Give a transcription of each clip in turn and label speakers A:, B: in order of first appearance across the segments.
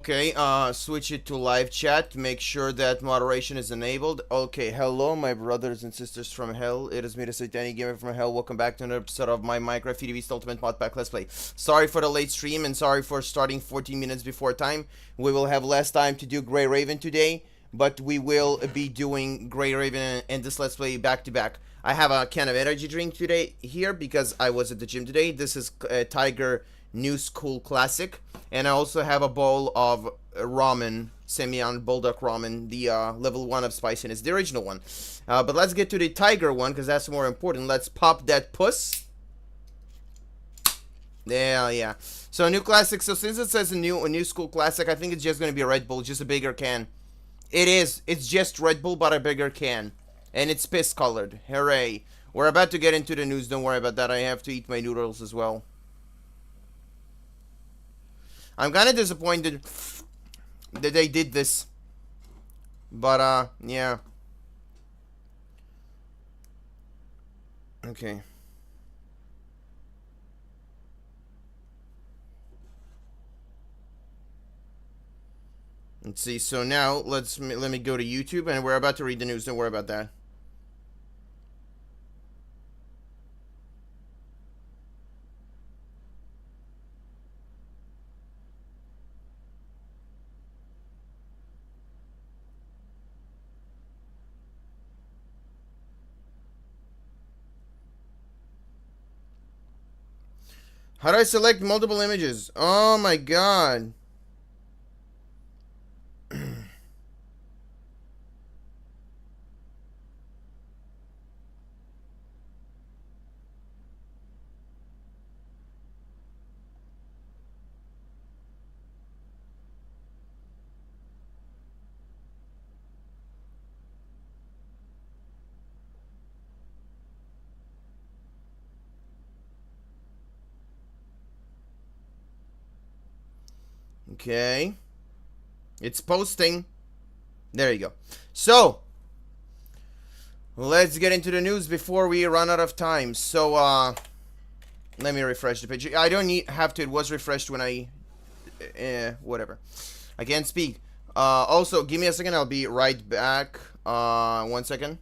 A: Okay, switch it to live chat. Make sure that moderation is enabled. Okay, hello, my brothers and sisters from hell. It is me, the Satanic Gamer from hell. Welcome back to another episode of my Minecraft VIVE Ultimate Modpack Let's Play. Sorry for the late stream and sorry for starting 14 minutes before time. We will have less time to do Grey Raven today, but we will be doing Grey Raven and this Let's Play back to back. I have a can of energy drink today here because I was at the gym today. This is Tiger New School Classic. And I also have a bowl of ramen, Semyon Bulldog ramen, the level 1 of spiciness, the original one. But let's get to the Tiger one, because that's more important. Let's pop that puss. Yeah. So, new classic. So, since it says a new school classic, I think it's just going to be a Red Bull, just a bigger can. It is. It's just Red Bull, but a bigger can. And it's piss-colored. Hooray. We're about to get into the news. Don't worry about that. I have to eat my noodles as well. I'm kind of disappointed that they did this. But, yeah. Okay. Let's see. So now, let me go to YouTube, and we're about to read the news. Don't worry about that. How do I select multiple images? Oh my god. Okay. It's posting. There you go. So, let's get into the news before we run out of time. So, let me refresh the page. I don't have to. It was refreshed when I... whatever. I can't speak. Also, give me a second. I'll be right back. 1 second.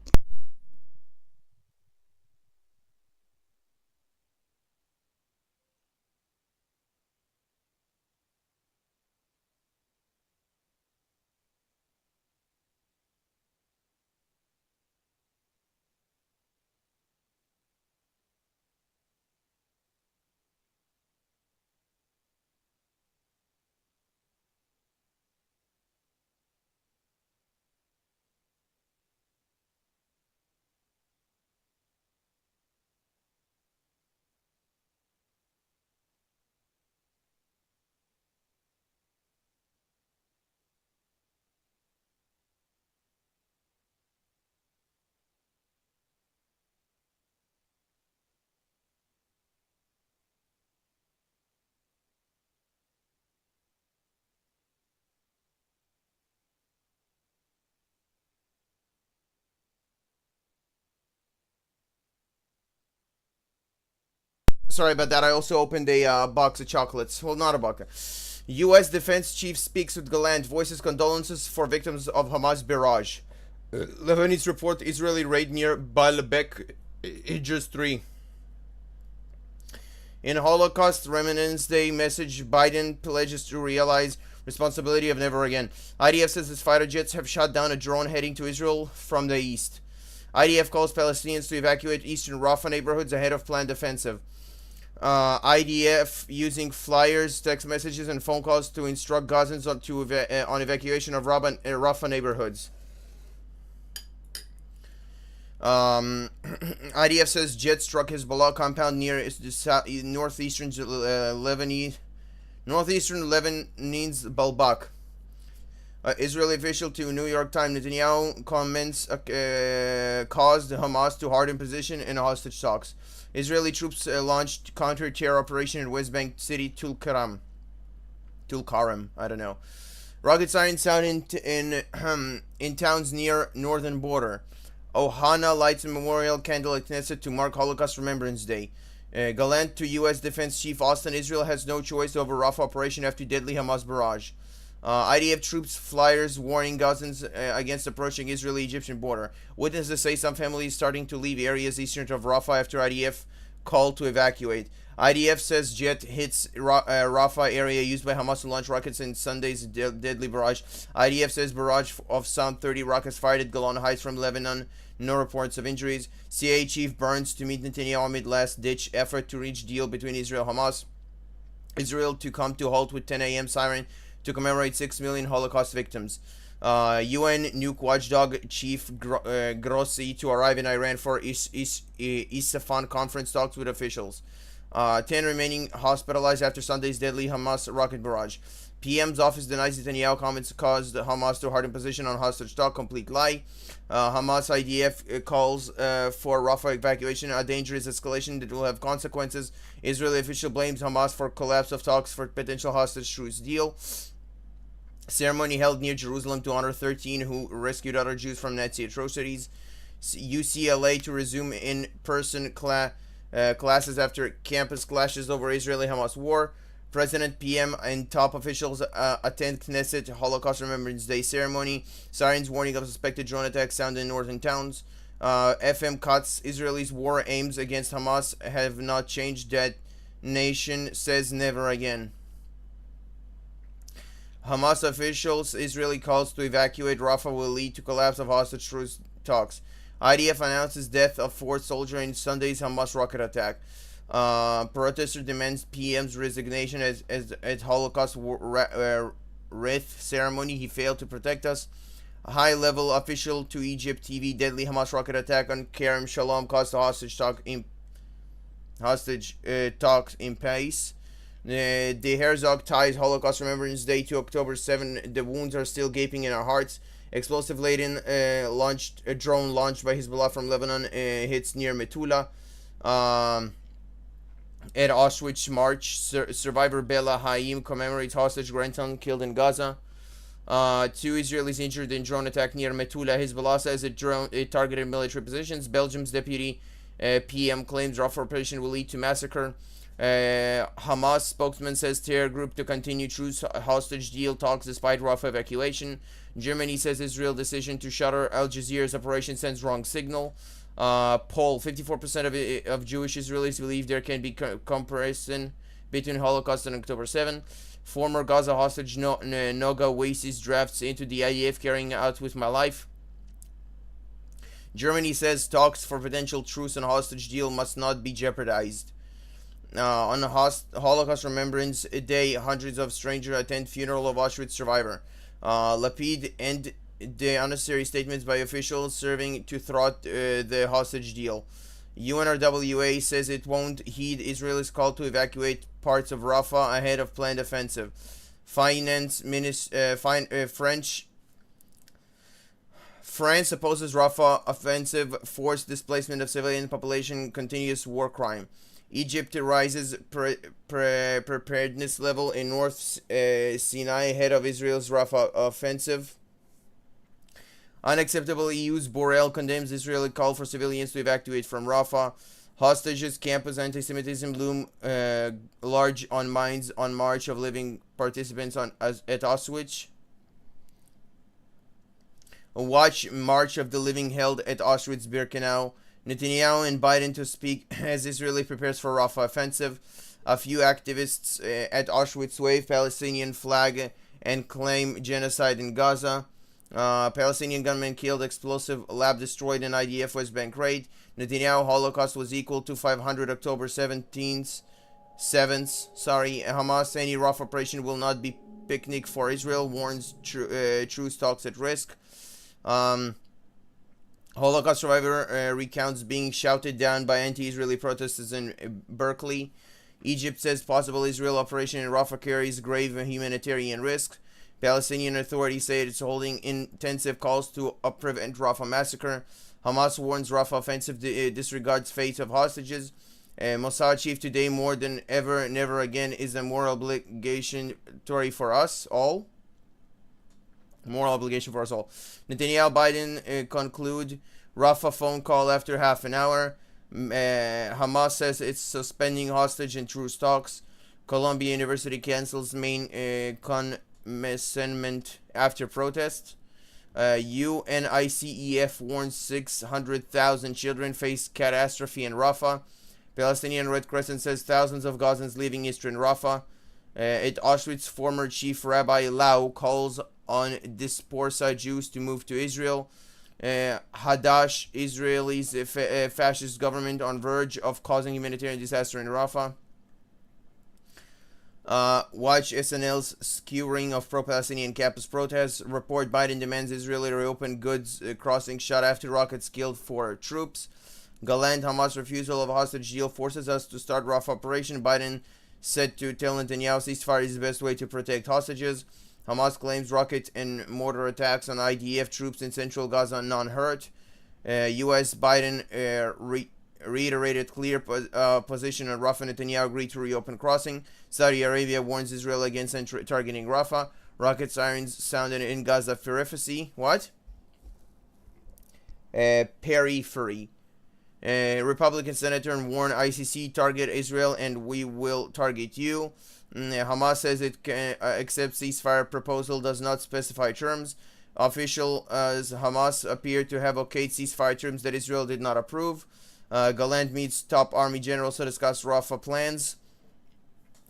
A: Sorry about that. I also opened a box of chocolates. Well, not a box. U.S. Defense Chief speaks with Gallant. Voices condolences for victims of Hamas barrage. Lebanese report Israeli raid near Baalbek, Hijaz 3. In Holocaust Remembrance Day message, Biden pledges to realize responsibility of never again. IDF says its fighter jets have shot down a drone heading to Israel from the east. IDF calls Palestinians to evacuate eastern Rafah neighborhoods ahead of planned offensive. IDF using flyers, text messages, and phone calls to instruct Gazans on evacuation of Rafah neighborhoods. IDF says jet struck Hezbollah compound near northeastern Lebanese Balbak. Israeli official to New York Times, Netanyahu comments caused Hamas to harden position in hostage talks. Israeli troops launched counter-terror operation in West Bank city Tulkarm, I don't know. Rocket sirens sound in towns near northern border. Ohana lights a memorial candle at Knesset to mark Holocaust Remembrance Day. Gallant to U.S. Defense Chief Austin, Israel has no choice over Rafah operation after deadly Hamas barrage. IDF troops flyers warning Gazans against approaching Israeli-Egyptian border. Witnesses say some families starting to leave areas eastern of Rafah after IDF called to evacuate. IDF says jet hits Rafah area used by Hamas to launch rockets in Sunday's deadly barrage. IDF says barrage of some 30 rockets fired at Golan Heights from Lebanon. No reports of injuries. CIA chief Burns to meet Netanyahu amid last-ditch effort to reach deal between Israel and Hamas. Israel to come to halt with 10 a.m. siren to commemorate 6 million Holocaust victims. UN nuke watchdog chief Grossi to arrive in Iran for Isfahan conference talks with officials. 10 remaining hospitalized after Sunday's deadly Hamas rocket barrage. PM's office denies Netanyahu comments caused Hamas to harden position on hostage talk. Complete lie. Hamas IDF calls for Rafah evacuation, a dangerous escalation that will have consequences. Israeli official blames Hamas for collapse of talks for potential hostage truce deal. Ceremony held near Jerusalem to honor 13 who rescued other Jews from Nazi atrocities. UCLA to resume in-person classes after campus clashes over Israeli-Hamas war. President, PM, and top officials attend Knesset Holocaust Remembrance Day ceremony. Sirens warning of suspected drone attacks sound in northern towns. FM cuts Israelis' war aims against Hamas have not changed. That nation says never again. Hamas officials, Israeli calls to evacuate Rafah will lead to collapse of hostage truce talks. IDF announces death of 4th soldier in Sunday's Hamas rocket attack. Protester demands PM's resignation as Holocaust wraith ceremony. He failed to protect us. A high-level official to Egypt TV deadly Hamas rocket attack on Kerem Shalom caused the hostage talks in pace. The Herzog ties Holocaust Remembrance Day to October 7. The wounds are still gaping in our hearts. Explosive laden drone launched by Hezbollah from Lebanon hits near Metula. At Auschwitz March, survivor Bella Haim commemorates hostage grandson killed in Gaza. 2 Israelis injured in drone attack near Metula. Hezbollah says it targeted military positions. Belgium's deputy PM claims Rafah operation will lead to massacre. Hamas spokesman says terror group to continue truce hostage deal talks despite Rafah evacuation. Germany says Israel decision to shutter Al Jazeera's operation sends wrong signal. Poll: 54% of Jewish Israelis believe there can be comparison between Holocaust and October 7. Former Gaza hostage Noga Wasis drafts into the IDF carrying out with my life. Germany says talks for potential truce and hostage deal must not be jeopardized. On Holocaust Remembrance Day, hundreds of strangers attend funeral of Auschwitz survivor. Lapid and the unnecessary statements by officials serving to thwart the hostage deal. UNRWA says it won't heed Israel's call to evacuate parts of Rafah ahead of planned offensive. France opposes Rafah offensive, forced displacement of civilian population, continuous war crime. Egypt rises preparedness level in North Sinai ahead of Israel's Rafah offensive. Unacceptable. EU's Borrell condemns Israeli call for civilians to evacuate from Rafah. Hostages, campus anti-Semitism loom large on minds on March of living participants at Auschwitz. A watch March of the Living held at Auschwitz-Birkenau. Netanyahu and Biden to speak as Israel prepares for Rafah offensive. A few activists at Auschwitz wave Palestinian flag and claim genocide in Gaza. Palestinian gunmen killed, explosive lab destroyed in IDF West Bank raid. Netanyahu Holocaust was equal to 500 October 7th. Hamas any Rafah operation will not be picnic for Israel, warns truce talks at risk. Holocaust survivor recounts being shouted down by anti-Israeli protesters in Berkeley. Egypt says possible Israel operation in Rafah carries grave humanitarian risk. Palestinian authorities say it's holding intensive calls to prevent Rafah massacre. Hamas warns Rafah offensive disregards fate of hostages. Mossad chief today more than ever, never again is a moral obligation for us all. Moral obligation for us all. Netanyahu Biden conclude Rafah phone call after half an hour. Hamas says it's suspending hostage and truce talks. Columbia University cancels main resentment after protest. UNICEF warns 600,000 children face catastrophe in Rafah. Palestinian Red Crescent says thousands of Gazans leaving eastern Rafah. At Auschwitz, former Chief Rabbi Lau calls on dispersa Jews to move to Israel. Hadash, Israel's fascist government on verge of causing humanitarian disaster in Rafah. Watch SNL's skewering of pro-Palestinian campus protests. Report Biden demands Israeli reopen goods crossing shot after rockets killed 4 troops. Gallant Hamas refusal of hostage deal forces us to start Rafah operation. Biden said to tell Netanyahu ceasefire is the best way to protect hostages. Hamas claims rocket and mortar attacks on IDF troops in central Gaza non-hurt. U.S. Biden reiterated clear position on Rafah. Netanyahu agreed to reopen crossing. Saudi Arabia warns Israel against targeting Rafah. Rocket sirens sounded in Gaza periphery. What? Periphery. Republican senator warned ICC target Israel and we will target you. Hamas says it can accept ceasefire proposal, does not specify terms. Officials Hamas appeared to have okayed ceasefire terms that Israel did not approve. Gallant meets top army generals to discuss Rafah plans.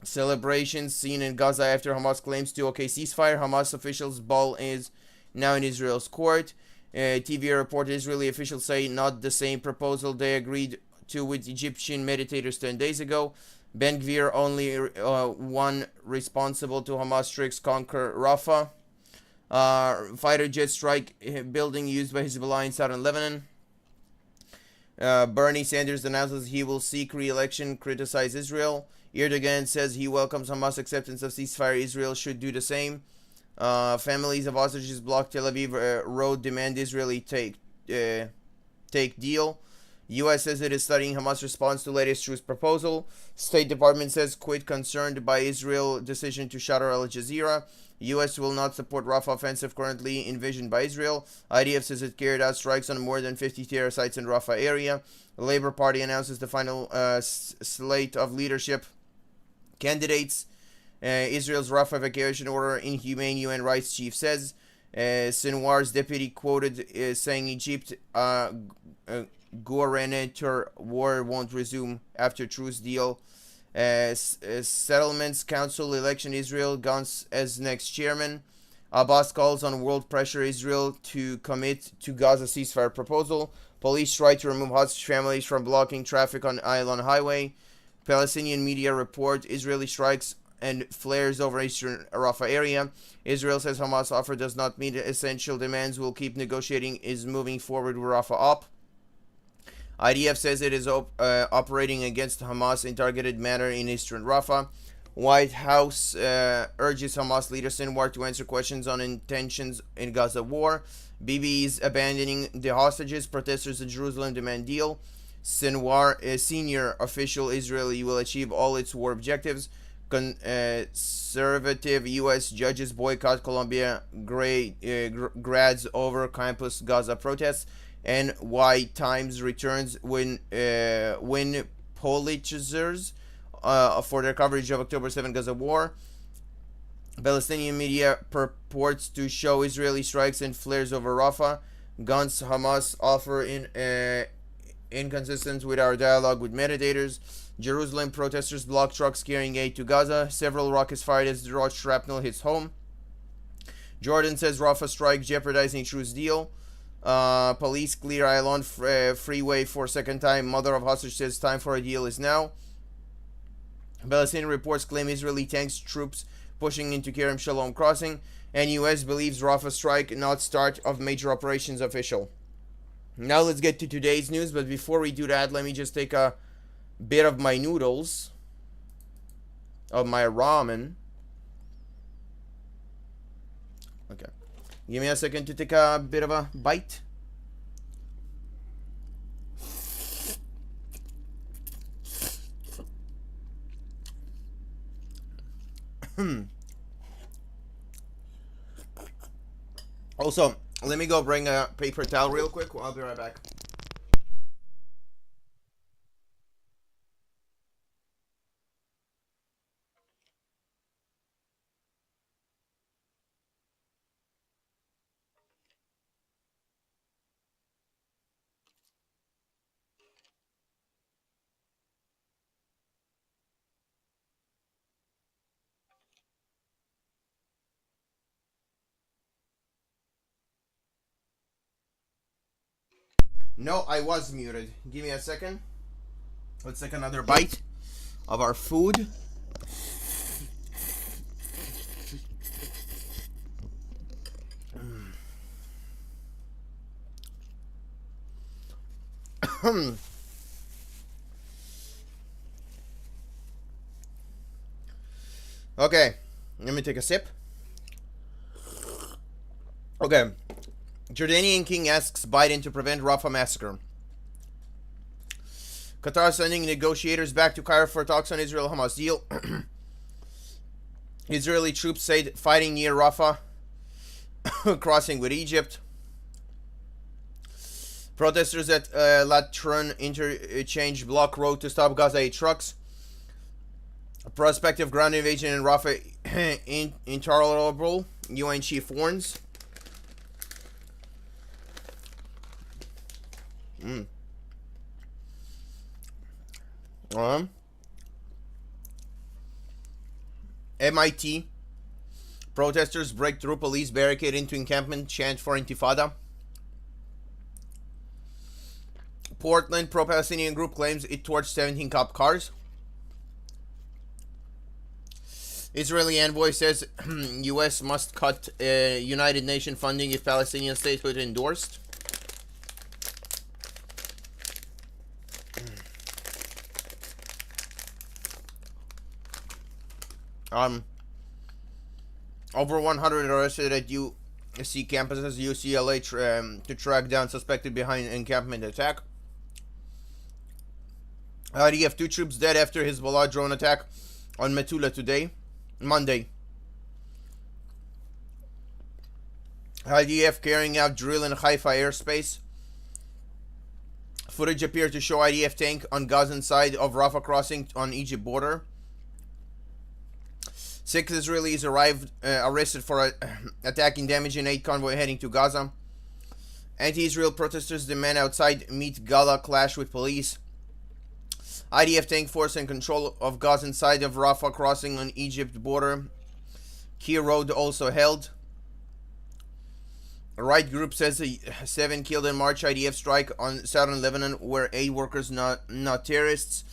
A: Celebrations seen in Gaza after Hamas claims to okay ceasefire. Hamas officials' ball is now in Israel's court. TV report Israeli officials say not the same proposal they agreed to with Egyptian meditators 10 days ago. Ben Gvir only one responsible to Hamas strikes conquer Rafah. Fighter jet strike building used by Hezbollah in southern Lebanon. Bernie Sanders announces he will seek re-election, criticize Israel. Erdogan says he welcomes Hamas acceptance of ceasefire. Israel should do the same. Families of hostages block Tel Aviv road, demand Israeli take deal. U.S. says it is studying Hamas response to latest truce proposal. State Department says quit concerned by Israel decision to shutter Al Jazeera. U.S. will not support Rafah offensive currently envisioned by Israel. IDF says it carried out strikes on more than 50 terror sites in Rafah area. The Labour Party announces the final slate of leadership candidates. Israel's Rafah evacuation order inhumane, UN rights chief says. Sinwar's deputy quoted saying Egypt gubernator war won't resume after truce deal. Settlements Council election Israel Gantz as next chairman. Abbas calls on world pressure Israel to commit to Gaza ceasefire proposal. Police try to remove hostage families from blocking traffic on Ayalon Highway. Palestinian media report Israeli strikes and flares over eastern Rafah area. Israel says Hamas offer does not meet essential demands, will keep negotiating, is moving forward with Rafah up. IDF says it is operating against Hamas in targeted manner in eastern Rafah. White House urges Hamas leader Sinwar to answer questions on intentions in Gaza war. Bibi is abandoning the hostages. Protesters in Jerusalem demand deal. Sinwar, a senior official Israeli, will achieve all its war objectives. Conservative U.S. judges boycott Columbia grads over campus Gaza protests. And why Times returns when Pulitzers for their coverage of October 7 Gaza war. Palestinian media purports to show Israeli strikes and flares over Rafah. Gantz Hamas offer inconsistent with our dialogue with meditators. Jerusalem protesters block trucks carrying aid to Gaza. Several rockets fired as the shrapnel hits home. Jordan says Rafah strike jeopardizing truce deal. Police clear Ayalon freeway for second time. Mother of hostage says time for a deal is now. Palestinian reports claim Israeli tanks troops pushing into Kerem Shalom crossing. And U.S. believes Rafah strike not start of major operations official. Now let's get to today's news. But before we do that, let me just take a bit of my noodles. Of my ramen. Okay. Give me a second to take a bit of a bite. Also, let me go bring a paper towel real quick. I'll be right back. No, I was muted. Give me a second. Let's take another bite of our food. Okay, let me take a sip. Okay, Jordanian king asks Biden to prevent Rafah massacre. Qatar sending negotiators back to Cairo for talks on Israel-Hamas deal. Israeli troops said fighting near Rafah, crossing with Egypt. Protesters at Latron interchange block road to stop Gaza aid trucks. A prospective ground invasion in Rafah intolerable, UN chief warns. MIT. Protesters break through police barricade into encampment, chant for Intifada. Portland pro-Palestinian group claims it torched 17 cop cars. Israeli envoy says U.S. must cut United Nations funding if Palestinian statehood endorsed. Over 100 arrested at UC campuses, UCLA to track down suspected behind encampment attack. IDF 2 troops dead after Hezbollah drone attack on Metula Monday. IDF carrying out drill in Haifa airspace. Footage appeared to show IDF tank on Gazan side of Rafah crossing on Egypt border. 6 Israelis arrested for attacking, damaging 8 convoy heading to Gaza. Anti-Israel protesters demand outside meet Gala clash with police. IDF tank force in control of Gazan side of Rafah crossing on Egypt border. Key road also held. A right group says 7 killed in March IDF strike on southern Lebanon where aid workers not terrorists.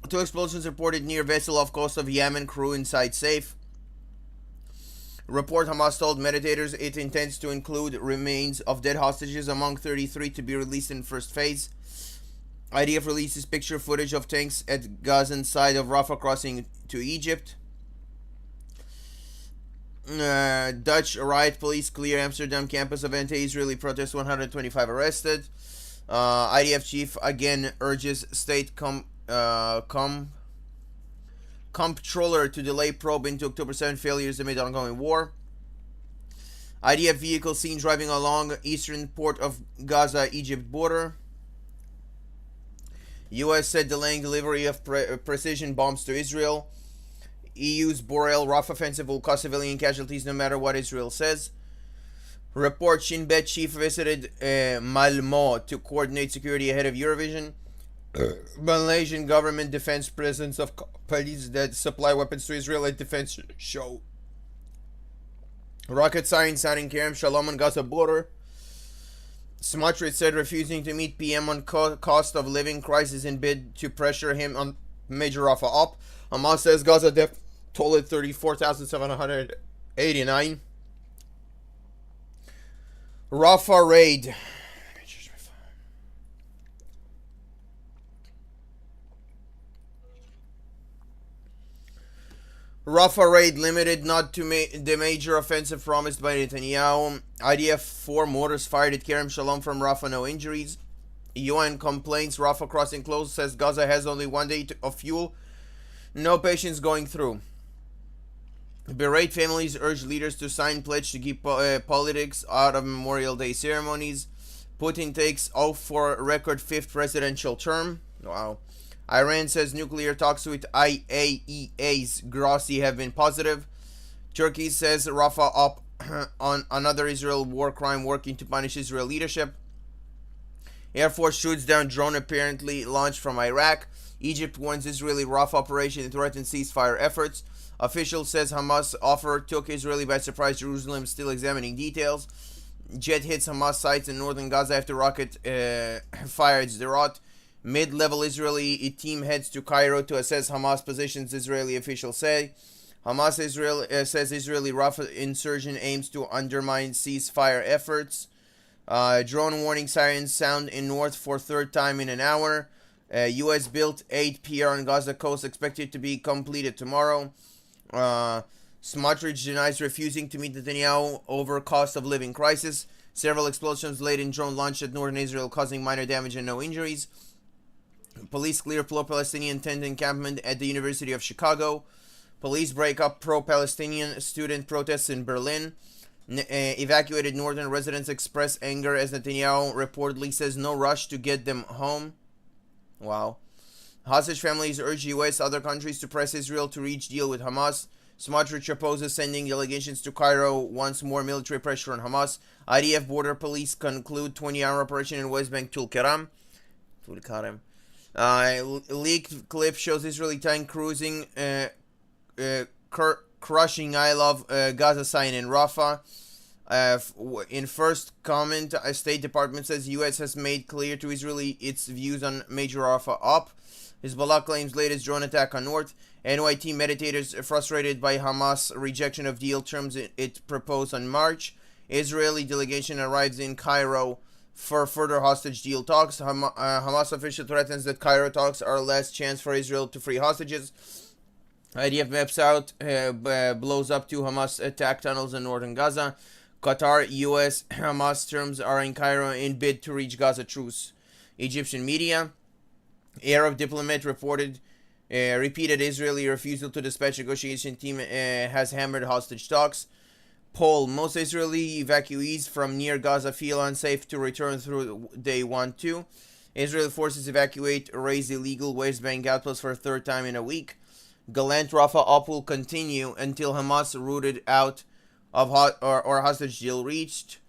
A: 2 explosions reported near vessel off coast of Yemen, crew inside safe. Report Hamas told meditators it intends to include remains of dead hostages among 33 to be released in first phase. IDF releases picture footage of tanks at Gazan side of Rafah crossing to Egypt. Dutch riot police clear Amsterdam campus of anti-Israeli protest, 125 arrested. IDF chief again urges state comptroller to delay probe into October 7 failures amid ongoing war. IDF vehicle seen driving along eastern port of Gaza, Egypt border. U.S. said delaying delivery of precision bombs to Israel. EU's Borel Rafah offensive will cause civilian casualties no matter what Israel says. Report Shin Bet chief visited Malmo to coordinate security ahead of Eurovision. Malaysian government defense presence of companies that supply weapons to Israel at defense show. Rocket siren sounding Kerem Shalom on Gaza border. Smotrich said refusing to meet PM on cost of living crisis in bid to pressure him on Major Rafah op. Hamas says Gaza death toll at 34,789. Rafah raid. Rafah raid limited not to the major offensive promised by Netanyahu. IDF 4 mortars fired at Kerem Shalom from Rafah, no injuries. UN complains Rafah crossing closed, says Gaza has only 1 day of fuel. No patients going through. Berate families urge leaders to sign pledge to keep politics out of Memorial Day ceremonies. Putin takes oath for record 5th presidential term. Wow. Iran says nuclear talks with IAEA's Grossi have been positive. Turkey says Rafah up on another Israel war crime working to punish Israel leadership. Air Force shoots down drone apparently launched from Iraq. Egypt warns Israeli Rafah operation and threatens ceasefire efforts. Official says Hamas offer took Israeli by surprise. Jerusalem still examining details. Jet hits Hamas sites in northern Gaza after rocket fired Sderot. Mid-level Israeli team heads to Cairo to assess Hamas positions, Israeli officials say. Hamas Israel says Israeli Rafah insurgent aims to undermine ceasefire efforts. Drone warning sirens sound in north for third time in an hour. U.S. built 8 pier on Gaza coast expected to be completed tomorrow. Smotrich denies refusing to meet Netanyahu over cost of living crisis. Several explosions late in drone launched at northern Israel causing minor damage and no injuries. Police clear pro-Palestinian tent encampment at the University of Chicago. Police break up pro-Palestinian student protests in Berlin. Evacuated northern residents express anger as Netanyahu reportedly says no rush to get them home. Wow. Hostage families urge U.S. other countries to press Israel to reach deal with Hamas. Smotrich opposes sending delegations to Cairo, wants more military pressure on Hamas. IDF border police conclude 20-hour operation in West Bank Tulkarem. Leaked clip shows Israeli tank cruising, crushing I love Gaza sign in Rafah. In first comment, State Department says U.S. has made clear to Israel its views on Major Rafah op. Hezbollah claims latest drone attack on North. NYT meditators frustrated by Hamas rejection of deal terms it proposed on March. Israeli delegation arrives in Cairo for further hostage deal talks. Hamas official threatens that Cairo talks are last chance for Israel to free hostages. IDF maps out, blows up 2 Hamas attack tunnels in northern Gaza. Qatar, US, Hamas terms are in Cairo in bid to reach Gaza truce. Egyptian media. Arab diplomat reported repeated Israeli refusal to dispatch negotiation team has hammered hostage talks. Poll. Most Israeli evacuees from near Gaza feel unsafe to return through day 1-2. Israeli forces evacuate raise illegal West Bank outposts for a third time in a week. Gallant Rafah op will continue until Hamas rooted out of or hostage deal reached.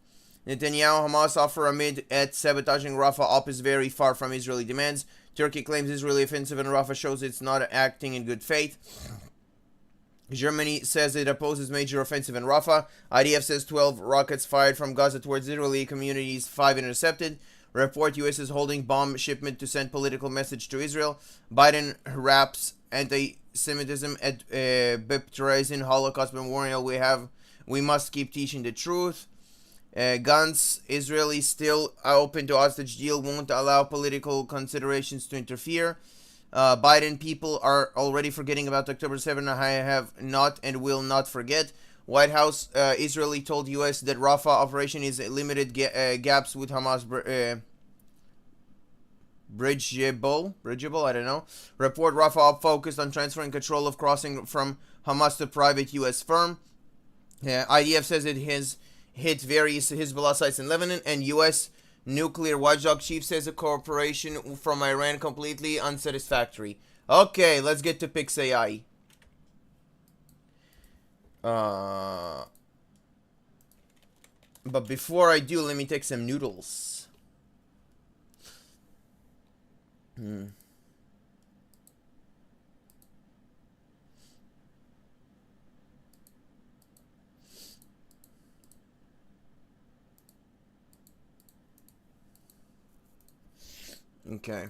A: Netanyahu Hamas offer amid at sabotaging Rafah op is very far from Israeli demands. Turkey claims Israeli offensive in Rafah shows it's not acting in good faith. Germany says it opposes major offensive in Rafah. IDF says 12 rockets fired from Gaza towards Israeli communities, 5 intercepted. Report U.S. is holding bomb shipment to send political message to Israel. Biden wraps anti-Semitism at baptizing Holocaust memorial. We must keep teaching the truth. Guns, Israelis still open to hostage deal, won't allow political considerations to interfere. Biden people are already forgetting about October 7. I have not and will not forget. White House, Israeli told U.S. that Rafah operation is limited gaps with Hamas bridgeable, I don't know. Report Rafah focused on transferring control of crossing from Hamas to private U.S. firm. IDF says it has hit various Hezbollah sites in Lebanon, and U.S. nuclear watchdog chief says the cooperation from Iran completely unsatisfactory. Okay, let's get to PixAI. But before I do, let me take some noodles. Okay.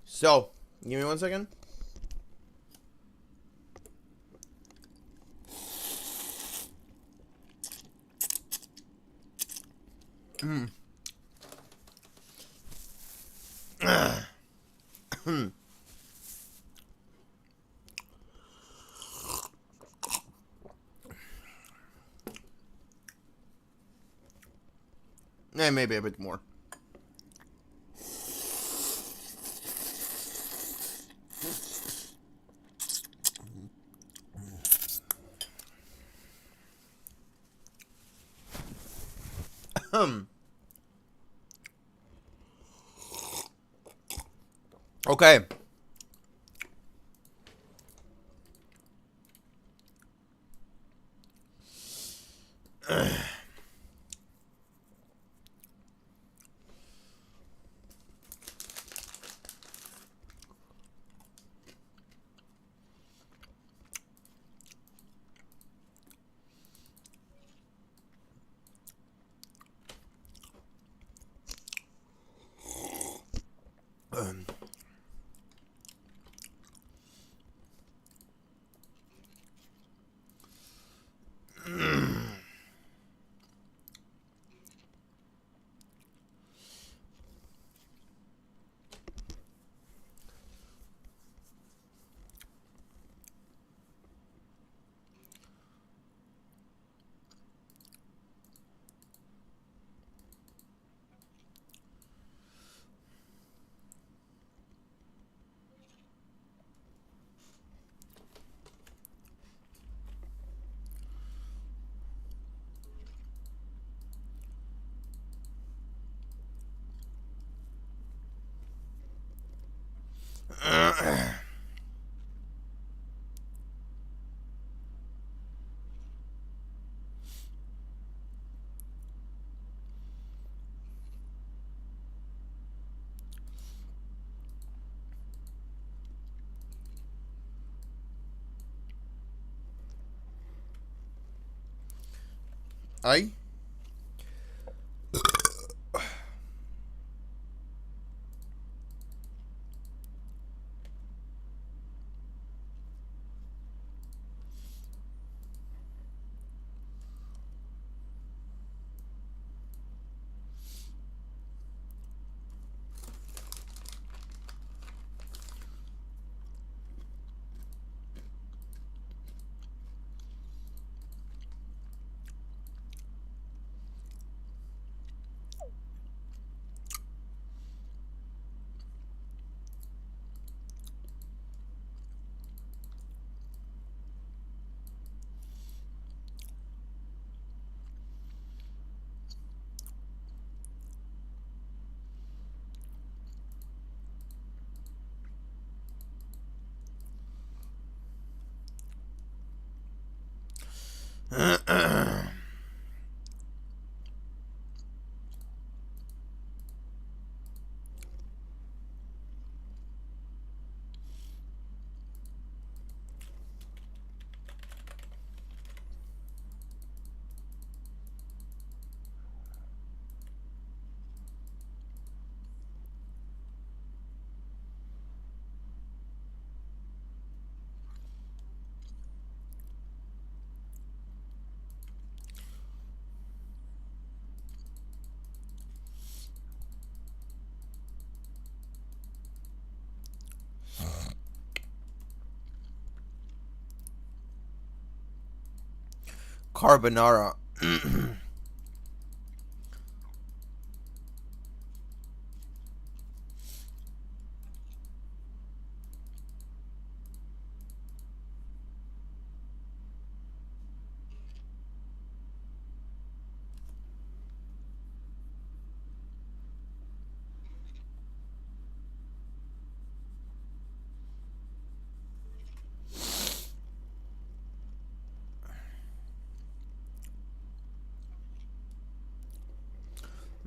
A: So, give me 1 second. Maybe a bit more. Okay. I carbonara.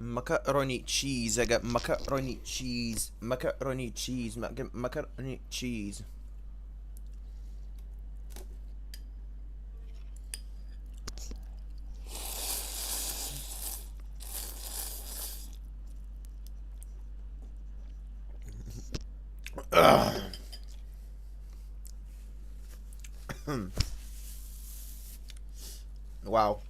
A: Macaroni cheese. I got macaroni cheese. Macaroni cheese. Macaroni cheese. Wow.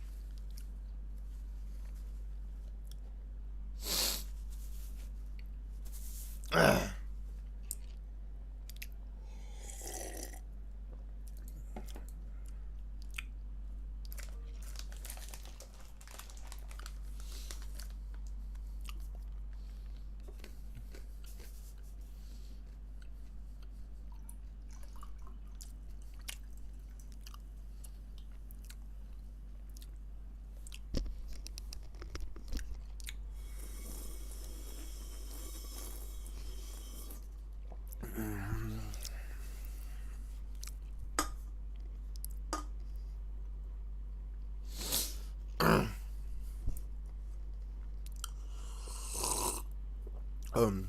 A: um.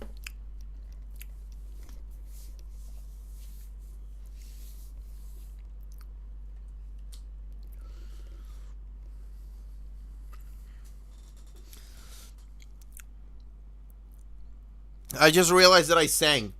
A: I just realized that I sang.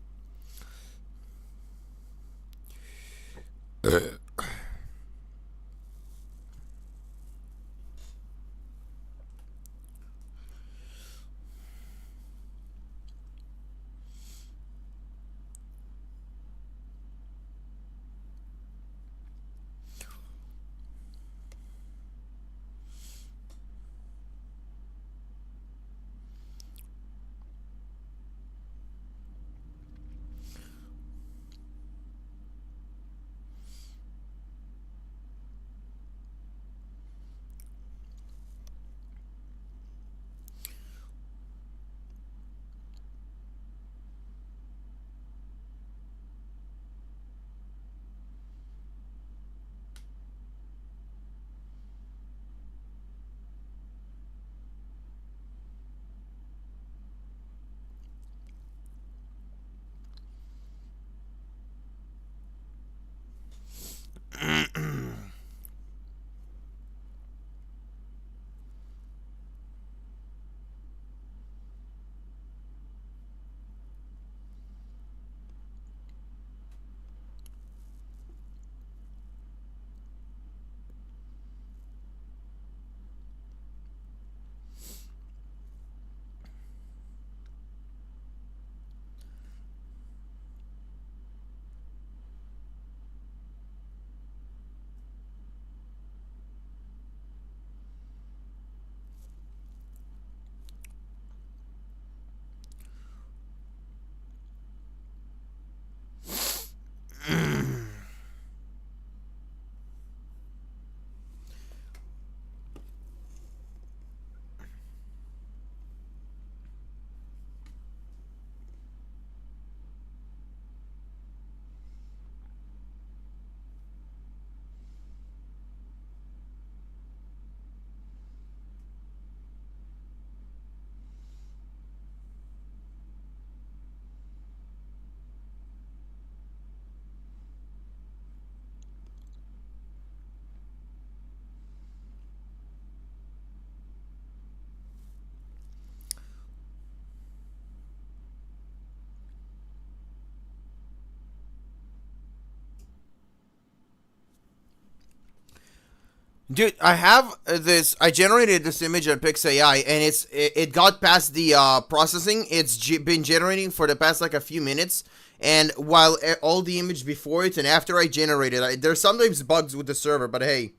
A: Dude, I have this. I generated this image at PixAI, and it got past the processing. It's been generating for the past like a few minutes, and while all the image before it and after I generated, there's sometimes bugs with the server, but hey.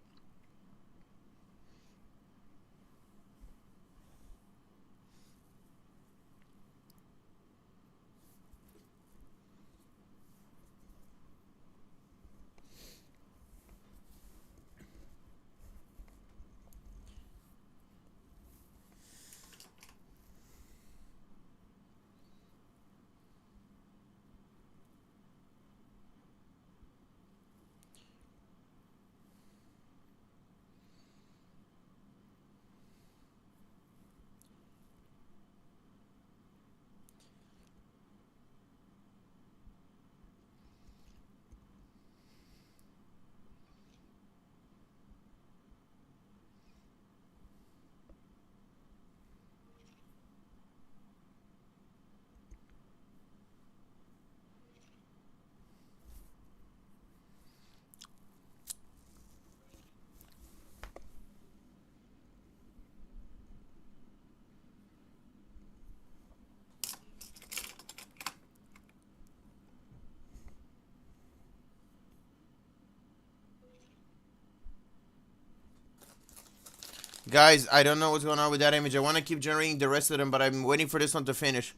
A: Guys, I don't know what's going on with that image. I want to keep generating the rest of them, but I'm waiting for this one to finish.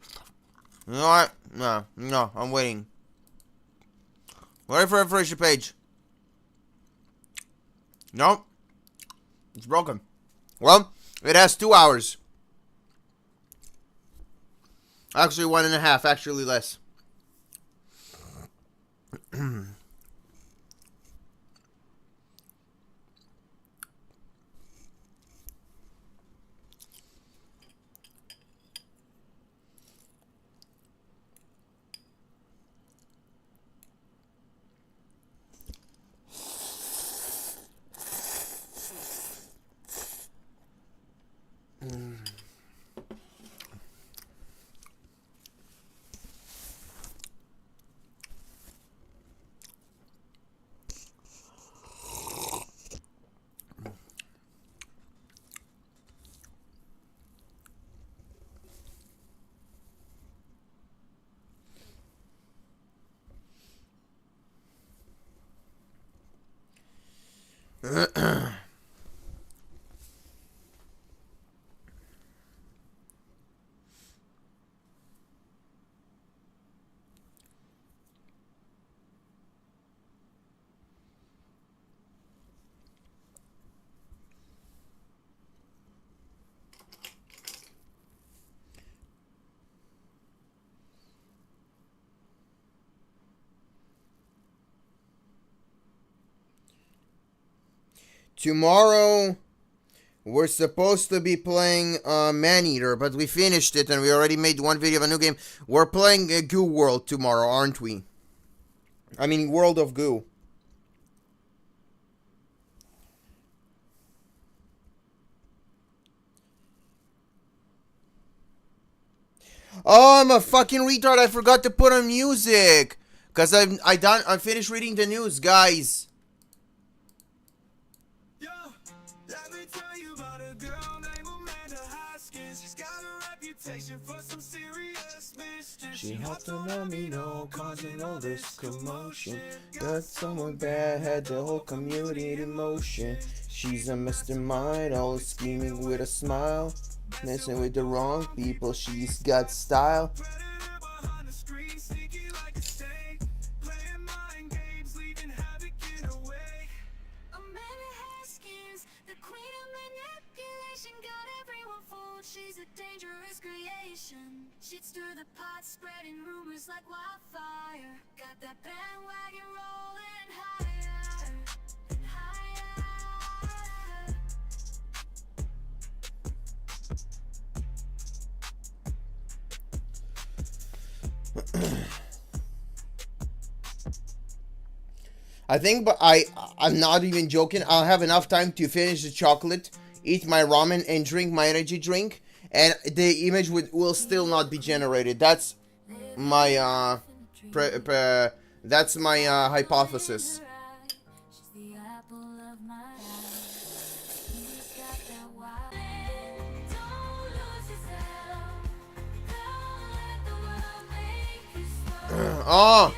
A: You know what? No, I'm waiting. Wait for a refresh page. Nope. It's broken. Well, it has 2 hours. Actually, 1.5. Actually, less. Tomorrow, we're supposed to be playing Maneater, but we finished it and we already made one video of a new game. We're playing Goo World tomorrow, aren't we? I mean, World of Goo. Oh, I'm a fucking retard. I forgot to put on music. Cause I finished reading the news, guys. She hopped on me, no, causing all this commotion. Got someone bad, had the whole community in motion. She's a mastermind, always scheming with a smile. Messing with the wrong people, she's got style. She's a dangerous creation. She'd stir the pot, spreading rumors like wildfire. Got that bandwagon rolling higher and higher. I think, but I'm not even joking. I'll have enough time to finish the chocolate, eat my ramen, and drink my energy drink, and the image will still not be generated. That's my hypothesis. Oh.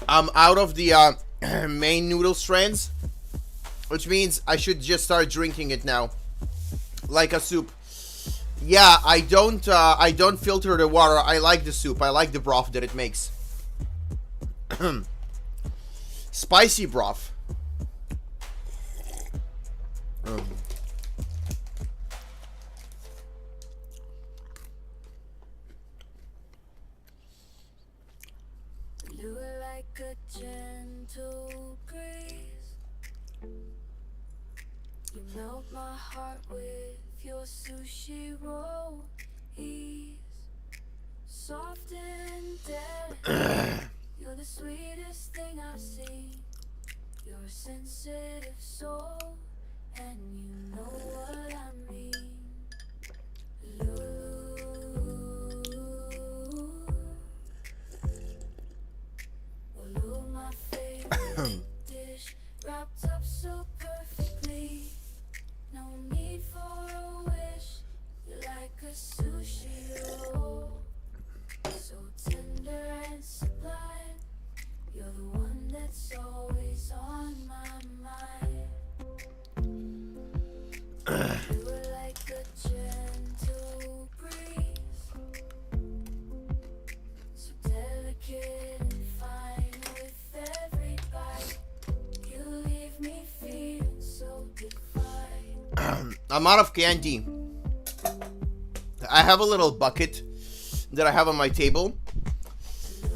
A: I'm out of the main noodle strands, which means I should just start drinking it now, like a soup. Yeah, I don't filter the water. I like the soup. I like the broth that it makes. Spicy broth.
B: Sushi roll, he's soft and dead. You're the sweetest thing I've seen. You're a sensitive soul, and you know what I mean. Lulu, my favorite dish, wrapped up so perfectly. No need for a wish. You're like a sushi roll, so tender and sublime. You're the one that's always on my mind. You were like a gentle breeze, so delicate and fine. With every bite, you leave me feeling so divine.
A: I'm out of candy. I have a little bucket that I have on my table,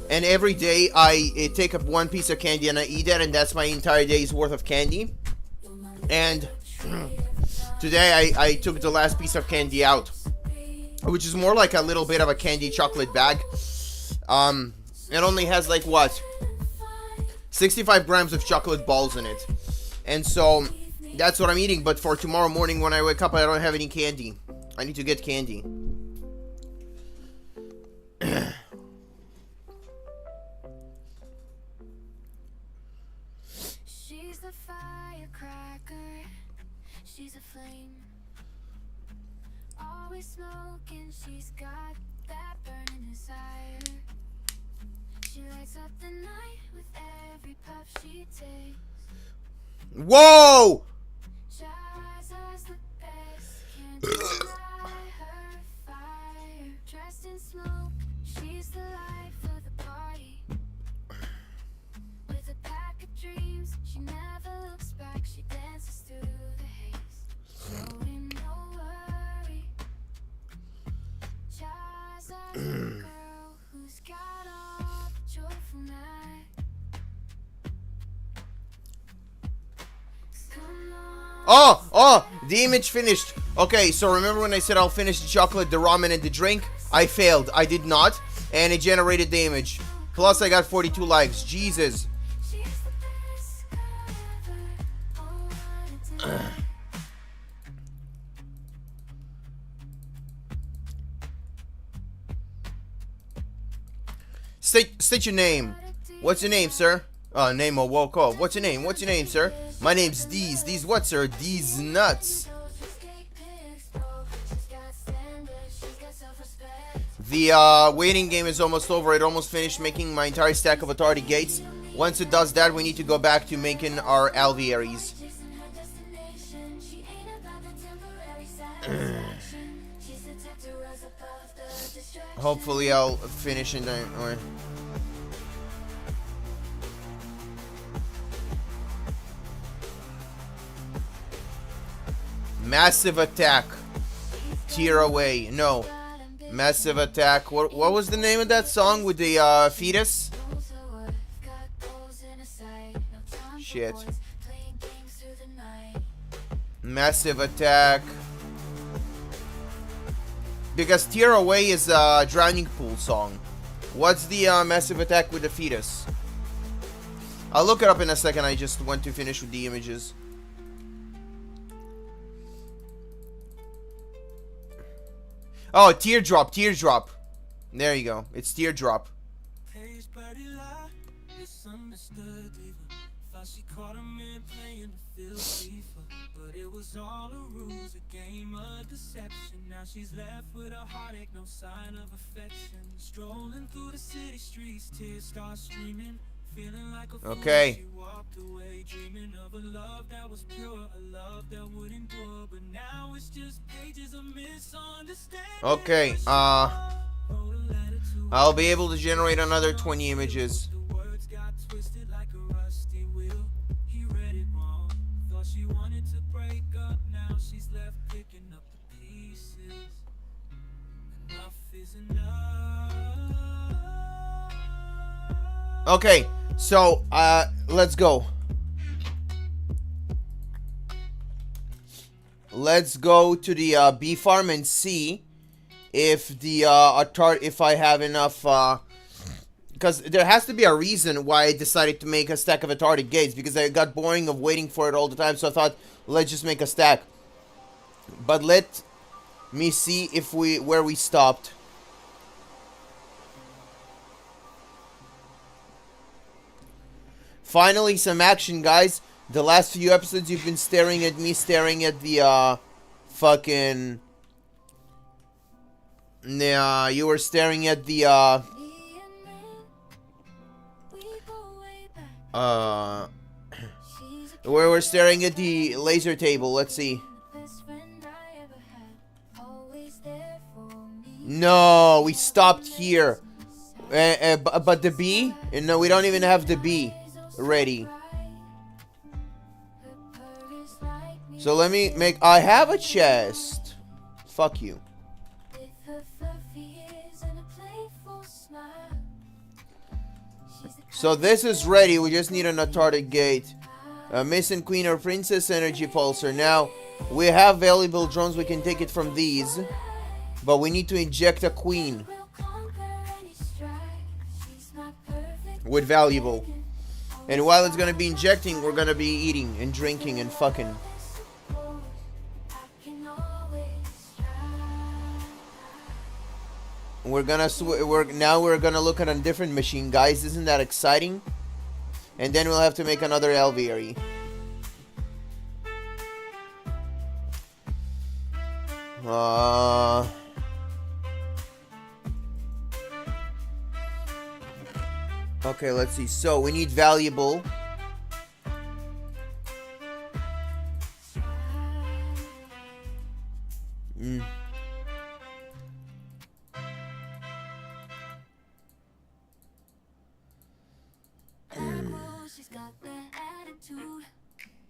A: and every day I take up one piece of candy and I eat it, and that's my entire day's worth of candy. And today I took the last piece of candy out, which is more like a little bit of a candy chocolate bag. It only has like what, 65 grams of chocolate balls in it, and so that's what I'm eating. But for tomorrow morning when I wake up, I don't have any candy. I need to get candy.
B: She's the firecracker, she's a flame. Always smoking, she's got that burning desire. She lights up the night with every puff she takes.
A: Whoa!
B: Shines the best, can't deny her fire. Dressed in smoke, she's the life of the party. With a pack of dreams, she never looks back. She dances through the haze, showing no worry. Shines the girl who's got all the joyful night.
A: Oh, the image finished. Okay, so remember when I said I'll finish the chocolate, the ramen, and the drink? I failed. I did not, and it generated the image. Plus, I got 42 likes. Jesus. State your name. What's your name, sir? Name or walk off. What's your name? What's your name, sir? My name's Deez. Deez what, sir? Deez nuts. The waiting game is almost over. It almost finished making my entire stack of authority gates. Once it does that, we need to go back to making our alvearies. Hopefully I'll finish in time. Massive attack. Tear away. No. Massive attack. What was the name of that song with the fetus? Shit. Massive attack. Because Tear Away is a Drowning Pool song. What's the massive attack with the fetus? I'll look it up in a second. I just want to finish with the images. Oh, Teardrop, Teardrop. There you go. It's Teardrop. But it was all a ruse, a game of deception. Now she's left with a heartache, no sign of affection. Strolling through the city streets, tears start streaming. Feeling like a fool, she walked away, dreaming of a love that was pure, a love that would endure. But now it's just pages of misunderstanding. Okay, I'll be able to generate another 20 images. The words got twisted like a rusty wheel. He read it wrong. Thought she wanted to break up. Now she's left picking up the pieces. Enough is enough. Okay, so let's go. Let's go to the bee farm and see if the if I have enough, because there has to be a reason why I decided to make a stack of authority gates, because I got boring of waiting for it all the time. So I thought, let's just make a stack. But let me see if where we stopped. Finally, some action, guys. The last few episodes, you've been staring at me, staring at the, fucking... Yeah, you were staring at the, we were staring at the laser table. Let's see. No, we stopped here. But the bee? No, we don't even have the bee ready. So let me make... I have a chest. Fuck you. So this is ready. We just need an authority gate. Missing queen or princess energy pulsar. Now, we have valuable drones. We can take it from these. But we need to inject a queen. With valuable. And while it's gonna be injecting, we're gonna be eating and drinking and fucking. We're gonna look at a different machine, guys. Isn't that exciting? And then we'll have to make another alveary. Okay, let's see. So we need valuable. She's got that attitude.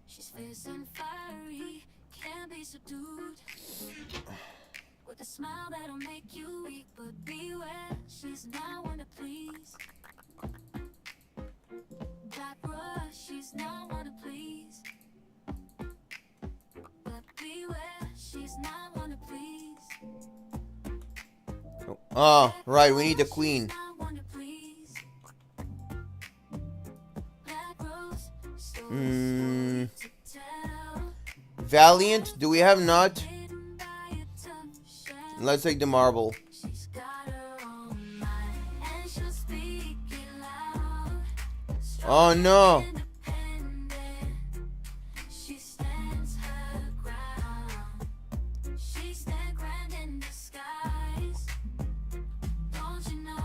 A: She's fierce and fiery, can't be subdued. With a smile that'll make you weak, but beware, she's not one to please. That rush, she's not one to please. But beware, she's not one to please. Oh, right, we need the queen. Valiant, do we have not? Let's take the marble. Oh no.
B: She stands her ground. She's the grand in disguise. Don't you know?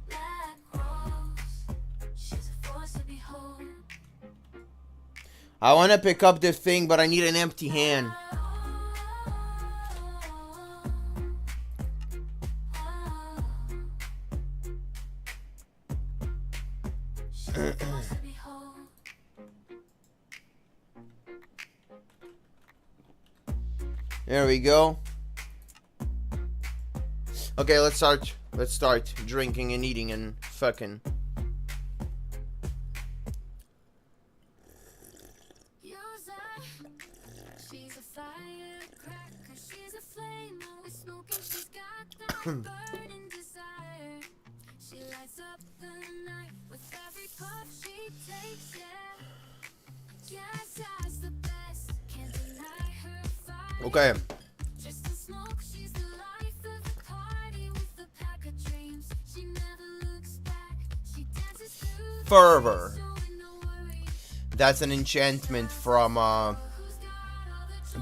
B: Black rose. She's a force to behold.
A: I want to pick up the thing, but I need an empty hand. There we go. Okay, let's start. Let's start drinking and eating and fucking.
B: She's a firecracker, she's a flame, always smoking, she's got that burning desire. She lights up the night with every puff she takes, yeah. Yes, that's the best, can't deny her fire.
A: Okay.
B: Just a smoke, she's the life of the party with the pack of dreams. She never looks back, she dances through the
A: Fervor.
B: so no worry.
A: That's an enchantment from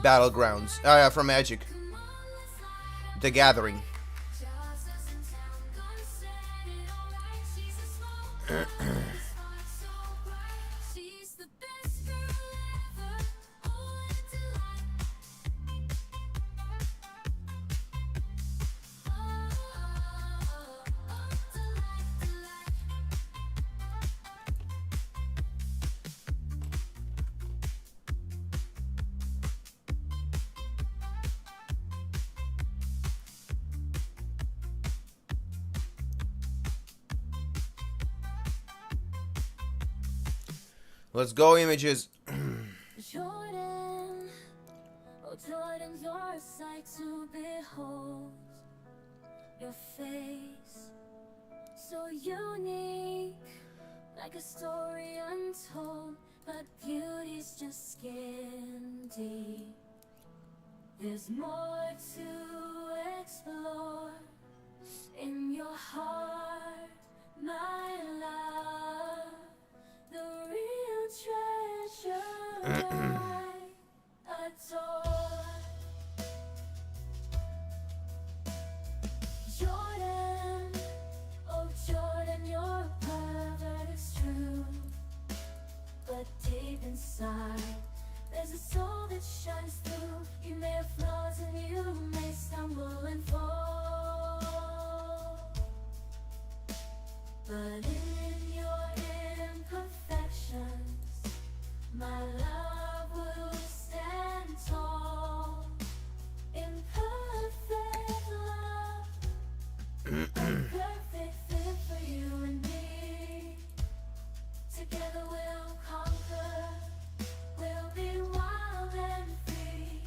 A: Battlegrounds. From Magic. The Gathering. Let's go, images.
B: Jordan, oh Jordan, you're a sight to behold. Your face, so unique, like a story untold, but beauty's just skin deep. There's more to explore in your heart, my love. The real treasure I adore. Jordan, oh Jordan, you're a pervert, it's true. But deep inside, there's a soul that shines through. You may have flaws and you may stumble and fall, but in your imperfections, my love will stand tall. Imperfect love, a perfect fit for you and me. Together we'll conquer, we'll be wild and free.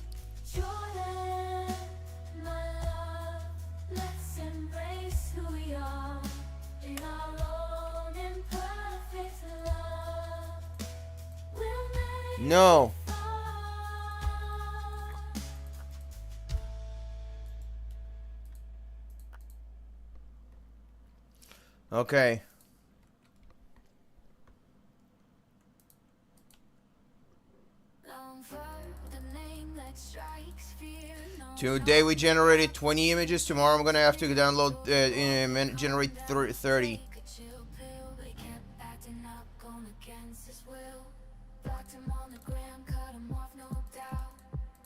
B: Jordan, my love, let's embrace who we are in our own imperfect love. We'll make
A: No.
B: it far.
A: Okay.
B: Long for the name that strikes fear. No
A: Today we generated 20 images. Tomorrow I'm gonna have to download, generate 30.
B: take a chill pill, but he kept acting up, going against his will. Blocked him on the gram, cut him off, no doubt.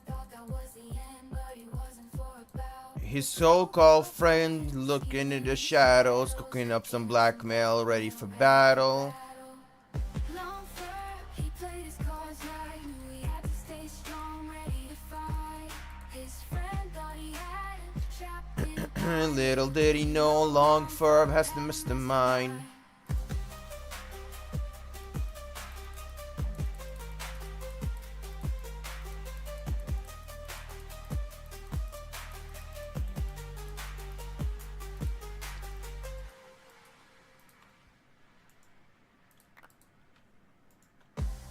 B: Thought that was the end, but he wasn't for a bout.
A: His so-called friend looking in the shadows, cooking up some blackmail, ready for battle.
B: Long fur, he played his cards right, knew he had to stay strong, ready to fight. His friend thought he had him trapped in a
A: Little did he know, long fur has the mastermind.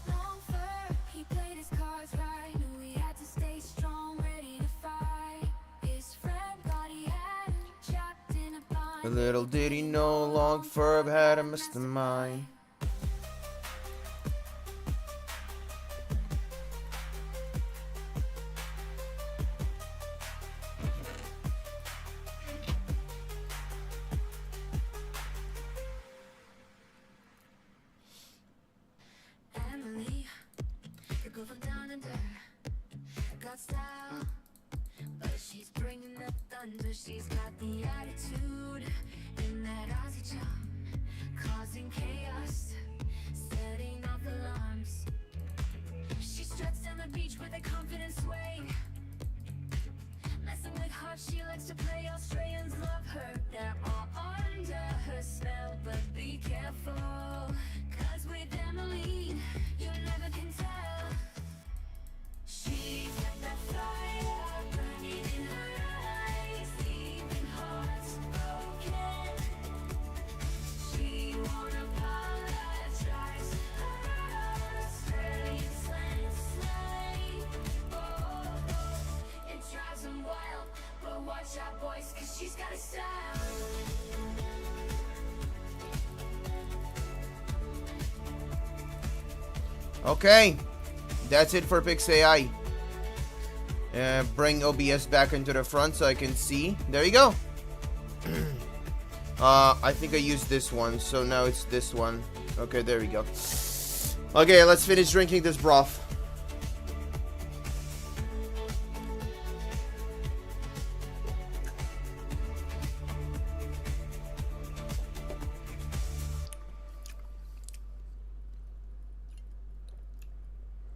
B: long fur, he played his cards right, knew he had to stay strong, ready to fight. His friend thought he had him trapped in a bind.
A: Little did he know, Log Furb had a mastermind.
B: Emily, the girl from down under, got style, but she's bringing the thunder. She's got the attitude in that Aussie jump, causing chaos, setting off alarms. She struts down the beach with a confident sway, messing with hearts. She likes to play. Australians love her. They're all under her spell, but be careful, 'cause with Emily, you never can tell. She's got that fire burning in her eyes, leaving hearts broken. She won't apologize. Australian slang slay. Oh, it drives them wild, but watch out, boys, 'cause she's got a style.
A: Okay, that's it for PixAI. Bring OBS back into the front so I can see. There you go. I think I used this one, so now it's this one. Okay, there we go. Okay, let's finish drinking this broth.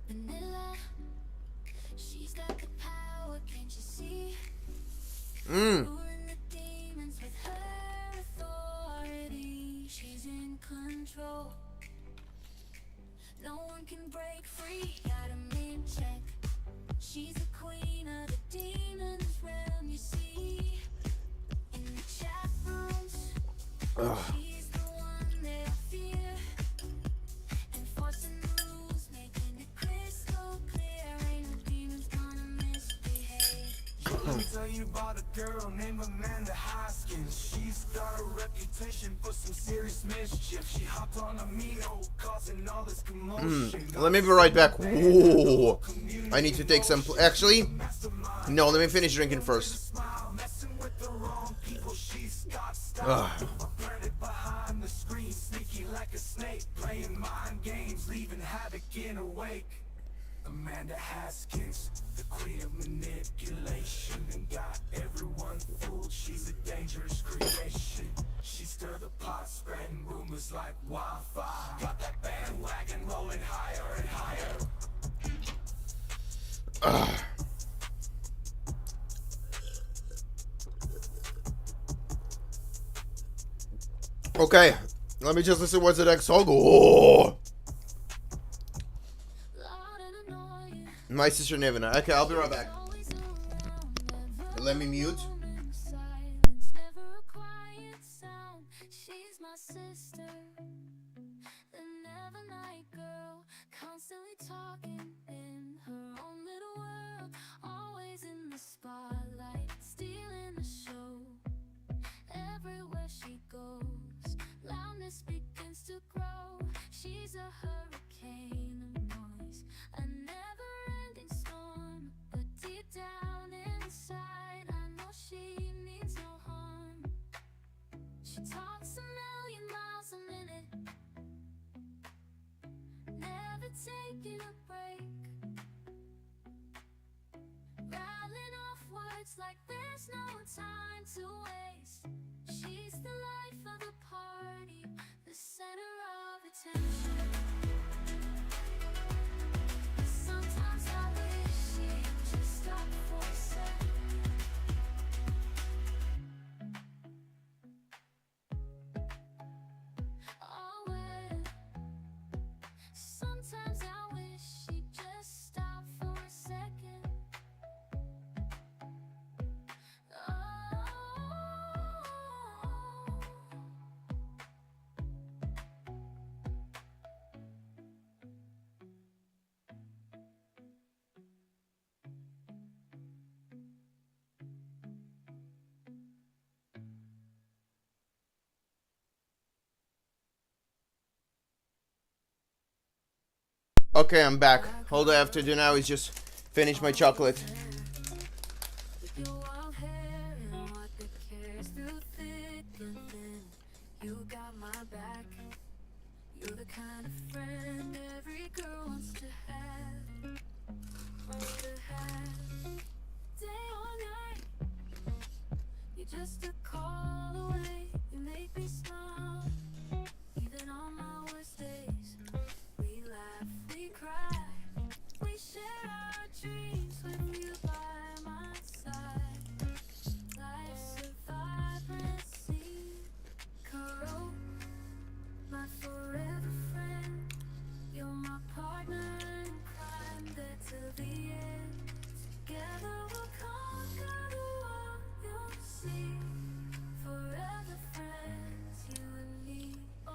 B: Vanilla, she's got the power, can't you see?
A: Mmm.
B: Ruling the demons with her authority. She's in control. No one can break free. Got 'em in check. She's the queen of the demons realm, you see. In the chat rooms, she's the one they fear. Enforcing the rules, making it crystal clear. Ain't no demons gonna misbehave.
C: Let me tell you about a girl named Amanda Hoskins. She's got a reputation for some serious mischief. She hopped on Amino, causing all this commotion.
A: Let me be right back. Whoa. I need to take some. Actually, no, let me finish drinking first.
C: Smile, messing with the wrong people. She's got style. Burning behind the screen, sneaky like a snake, playing mind games, leaving havoc in her wake. Amanda Haskins, the queen of manipulation, and got everyone fooled. She's a dangerous creation. She stirred the pot, spreading rumors like wildfire. Got that bandwagon rolling higher and higher.
A: Okay, let me just listen what's the next song. Oh,
B: Loud and annoying.
A: my sister Nivina. Okay, I'll be right back.
B: Always around,
A: Let me mute.
B: never silence, never a quiet sound. She's my sister, the never night girl, constantly talking in her own little world, always in the spotlight, stealing the show. Everywhere she goes, loudness begins to grow. She's a hurricane of noise, a never-ending storm. But deep down inside, I know she means no harm. She talks a million miles a minute, never taking a break, rattling off words like there's no time to waste. She's the life of the party, the center of attention. Sometimes I wish she'd just stop for a sec. Oh, well, sometimes I wish she'd just stop for a second.
A: Okay, I'm back. All I have to do now is just finish my chocolate.
B: With your wild hair and what the cares through thick and thin. You got my back. You're the kind of friend every girl wants to have. Wants to have. Day or night. You're just a call away. You make me smile. Even on my worst days. We laugh, we cry. We share our dreams with you by my side. Life's a vibrancy. Corrode, my forever friend. You're my partner in crime. There till the end. Together we'll conquer the world. You'll see. Forever friends, you and me. Oh.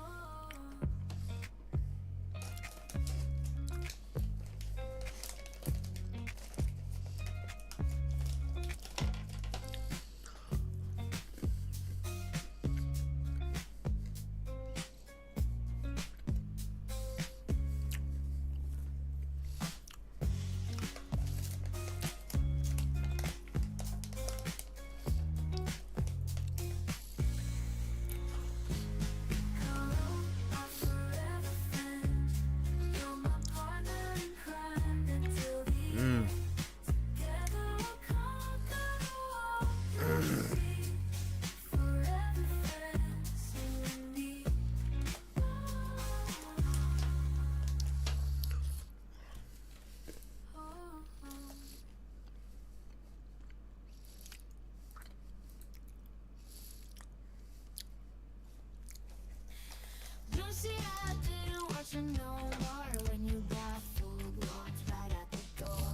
B: See, I didn't want you no more when you got fooled, walked right out the door.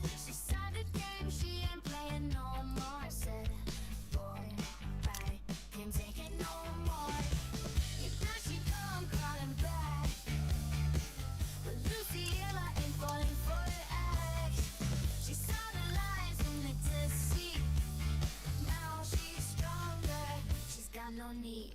B: She signed a game, she ain't playing no more. Said, boy, I can't take it no more. You thought she'd come crawling back, but Luciela ain't falling for your act. She saw the lies in the deceit. Now she's stronger, she's got no need.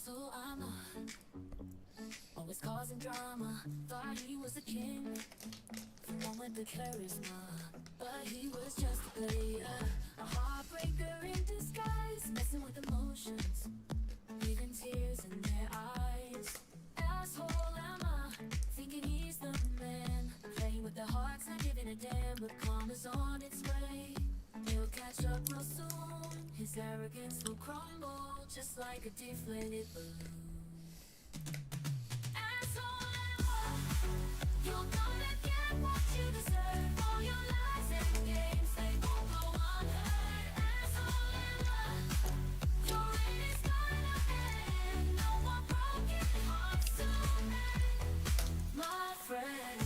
B: So I'm always causing drama. Thought he was a king, the one with the charisma, but he was just a player, a heartbreaker in disguise, messing with emotions, leaving tears in their eyes. Asshole am I, thinking he's the man, playing with the hearts, not giving a damn, but karma's on its way. He'll catch up real soon. His arrogance will crumble just like a deflated balloon. Asshole, you'll gonna get what you deserve. All your lies and games, they won't go unheard. Asshole, your reign is gonna end. No more broken hearts to mend, my friend.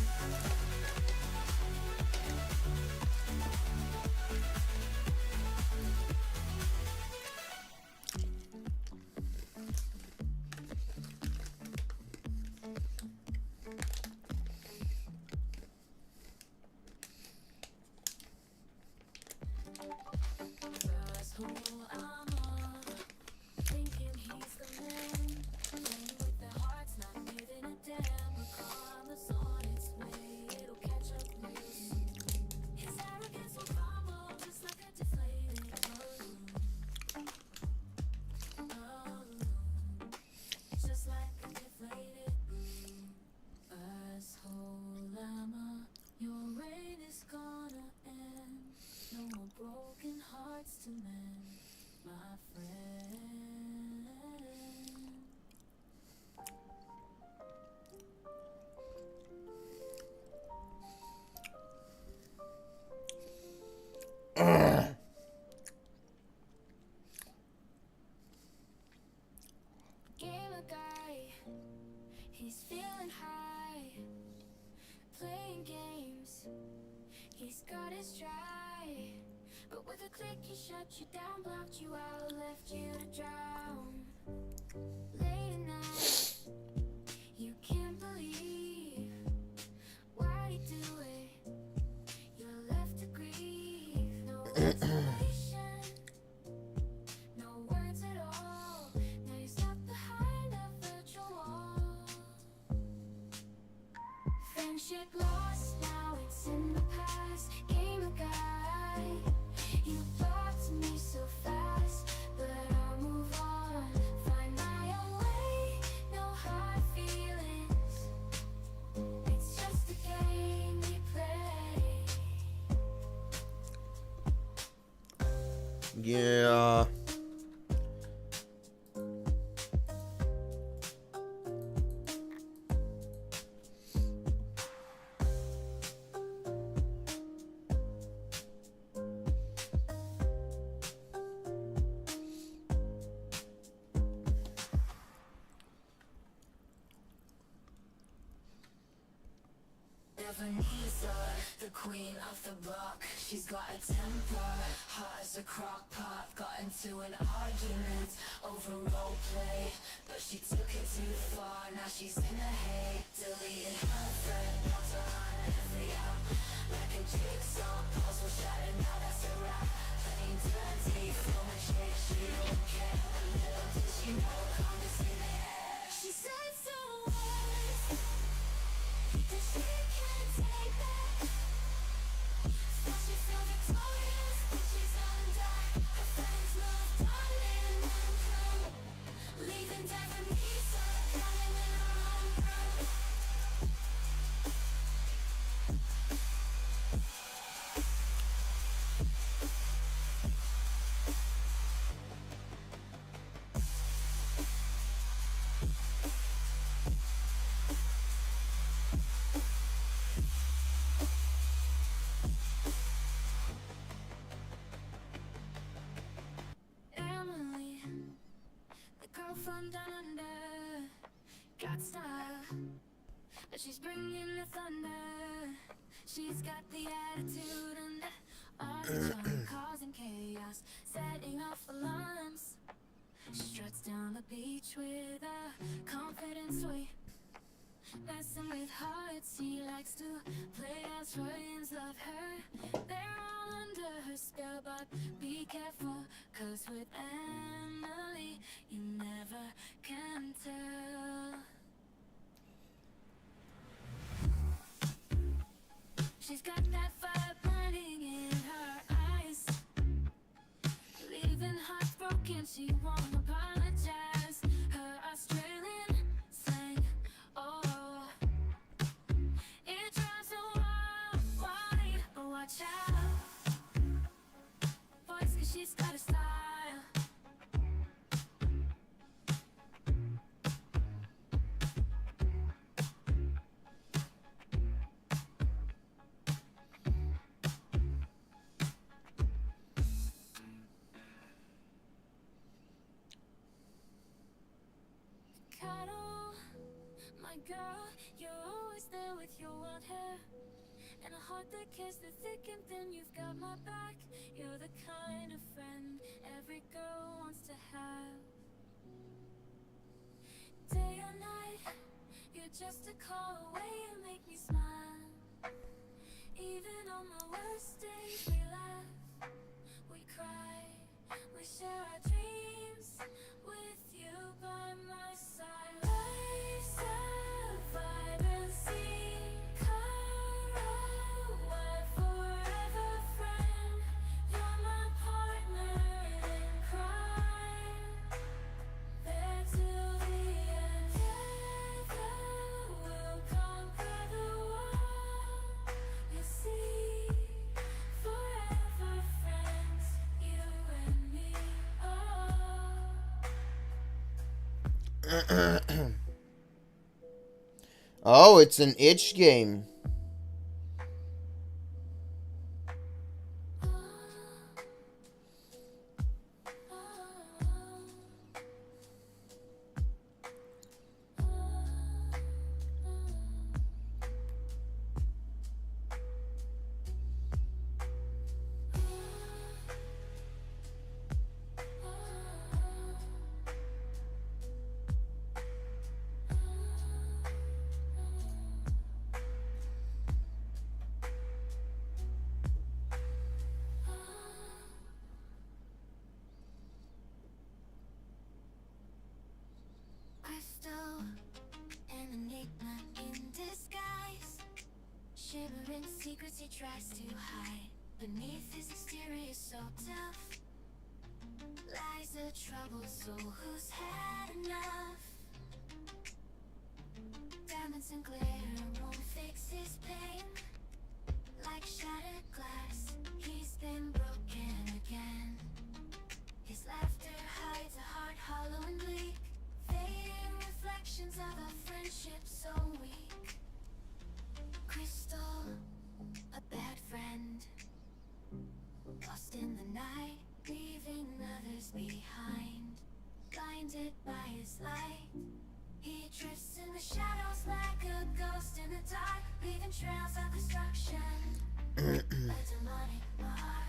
B: secrets to mend, my friend. Gamer guy, he's feeling high, playing games, he's got his dry, but with a click he shut you down, blocked you out, left you to drown. Late at night, you can't believe why'd he do it, you're left to grieve. No explanation, no words at all, now you're stuck behind a virtual wall. Friendship lost, now it's in the past. Gamer guy, you blocked me so fast, but I'll move on, find my own way, no hard feelings, it's just a game we play.
A: Yeah.
B: Ebenezer, the queen of the block, she's got a temper, hot as a crock pot. Got into an argument over role play, but she took it too far, now she's in the hay. Deleting her friend, knocked her on every app, like a jigsaw puzzle shattered, now that's a wrap. Playing dirty, filming shit, she don't care, little did she know, Congress in the air. She said some words that she can't take back. So she feel victorious, but she's undone. Her friends moved on and uncome, leaving Devonese running in her own room. Emily, the girl from down under, got style, but she's bringing the thunder. She's got the attitude under all the charm, causing chaos, setting off alarms. She struts down the beach with a confident sway, messing with hearts, he likes to play as friends love her. They're all under her spell, but be careful, cause with Emily, you never can tell. She's got that fire burning in her eyes, leaving hearts broken, she won't apologize. Her Australian slang, oh, it drives her wild, wide, but watch out, boys, cause she's got a style. Cuddle, my girl, you're always there with your wild hair, and a heart that cares through thick and thin. You've got my back, you're the kind of friend every girl wants to have. Day or night, you're just a call away, you make me smile. Even on my worst days, we laugh, we cry, we share our dreams with you by my side. Life's a vibrancy, Cara, wild forever friend. You're my partner.
A: Oh, it's an itch game.
B: Crystal, an enigma in disguise. Shivering secrets he tries to hide. Beneath his exterior so tough lies a troubled soul who's had enough. Diamonds and glitter won't fix his pain. Like shattered glass, he's been broken again. His laughter hides a heart hollow and bleak, fading reflections of a friendship so weak. Crystal, a bad friend, lost in the night, leaving others behind. Blinded by his light, he drifts in the shadows like a ghost in the dark, leaving trails of destruction. A demonic mark.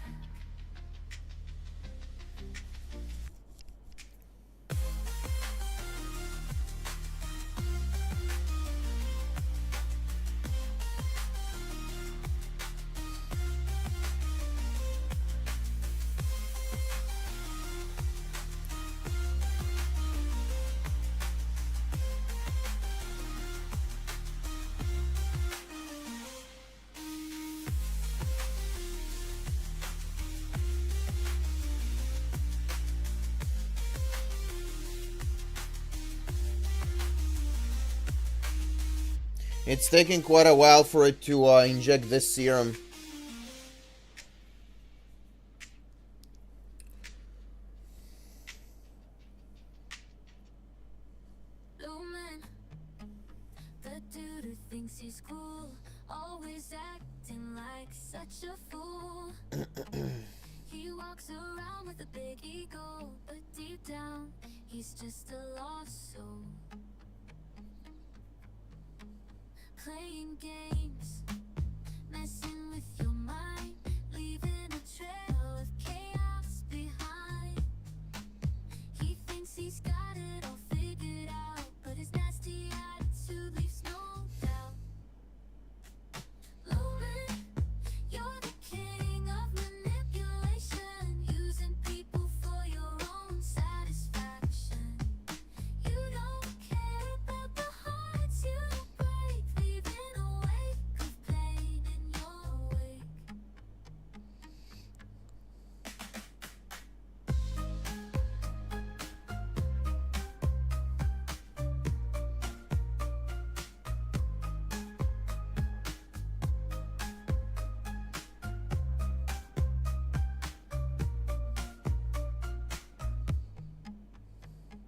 A: It's taking quite a while for it to inject this serum.
B: Lumen, the dude who thinks he's cool, always acting like such a fool. He walks around with a big ego, but deep down, he's just a lost soul. Playing games, messing with your mind, leaving a trail of chaos behind. He thinks he's got it all figured out, but his nasty attitude leaves no doubt. Lumen, you're the king of manipulation, using people for your own satisfaction. You don't care about the hearts you break, leaving a wake of pain in your wake.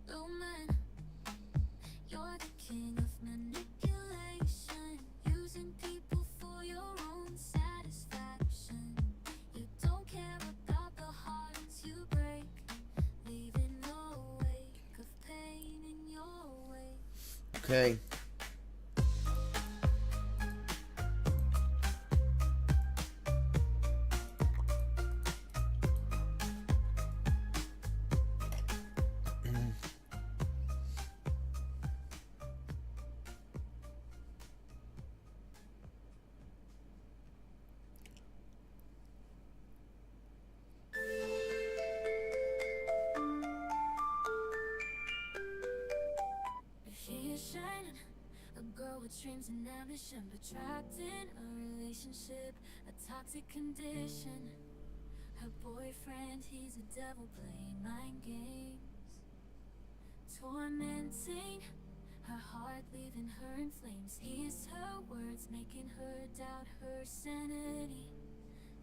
B: Lumen, you're the king of manipulation, using people for your own satisfaction. You don't care about the hearts you break, leaving a wake of pain in your wake.
A: Okay.
B: She is shining, a girl with dreams and ambition, but trapped in a relationship, a toxic condition. Her boyfriend, he's a devil playing mind games, tormenting her heart, leaving her in flames. He is her words, making her doubt her sanity,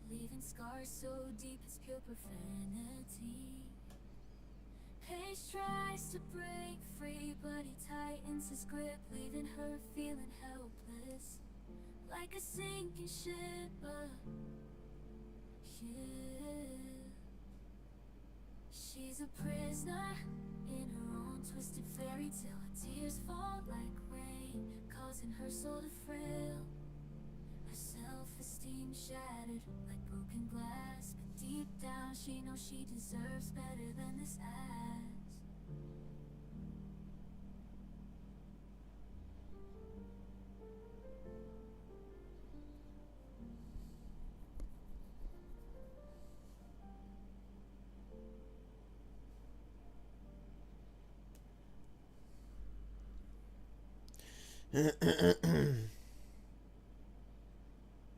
B: leaving scars so deep it's pure profanity. Patience tries to break free, but he tightens his grip, leaving her feeling helpless, like a sinking ship. Yeah. She's a prisoner in her own twisted fairy tale. Her tears fall like rain, causing her soul to frail. Her self-esteem shattered like broken glass, but deep down she knows she deserves better than this ass.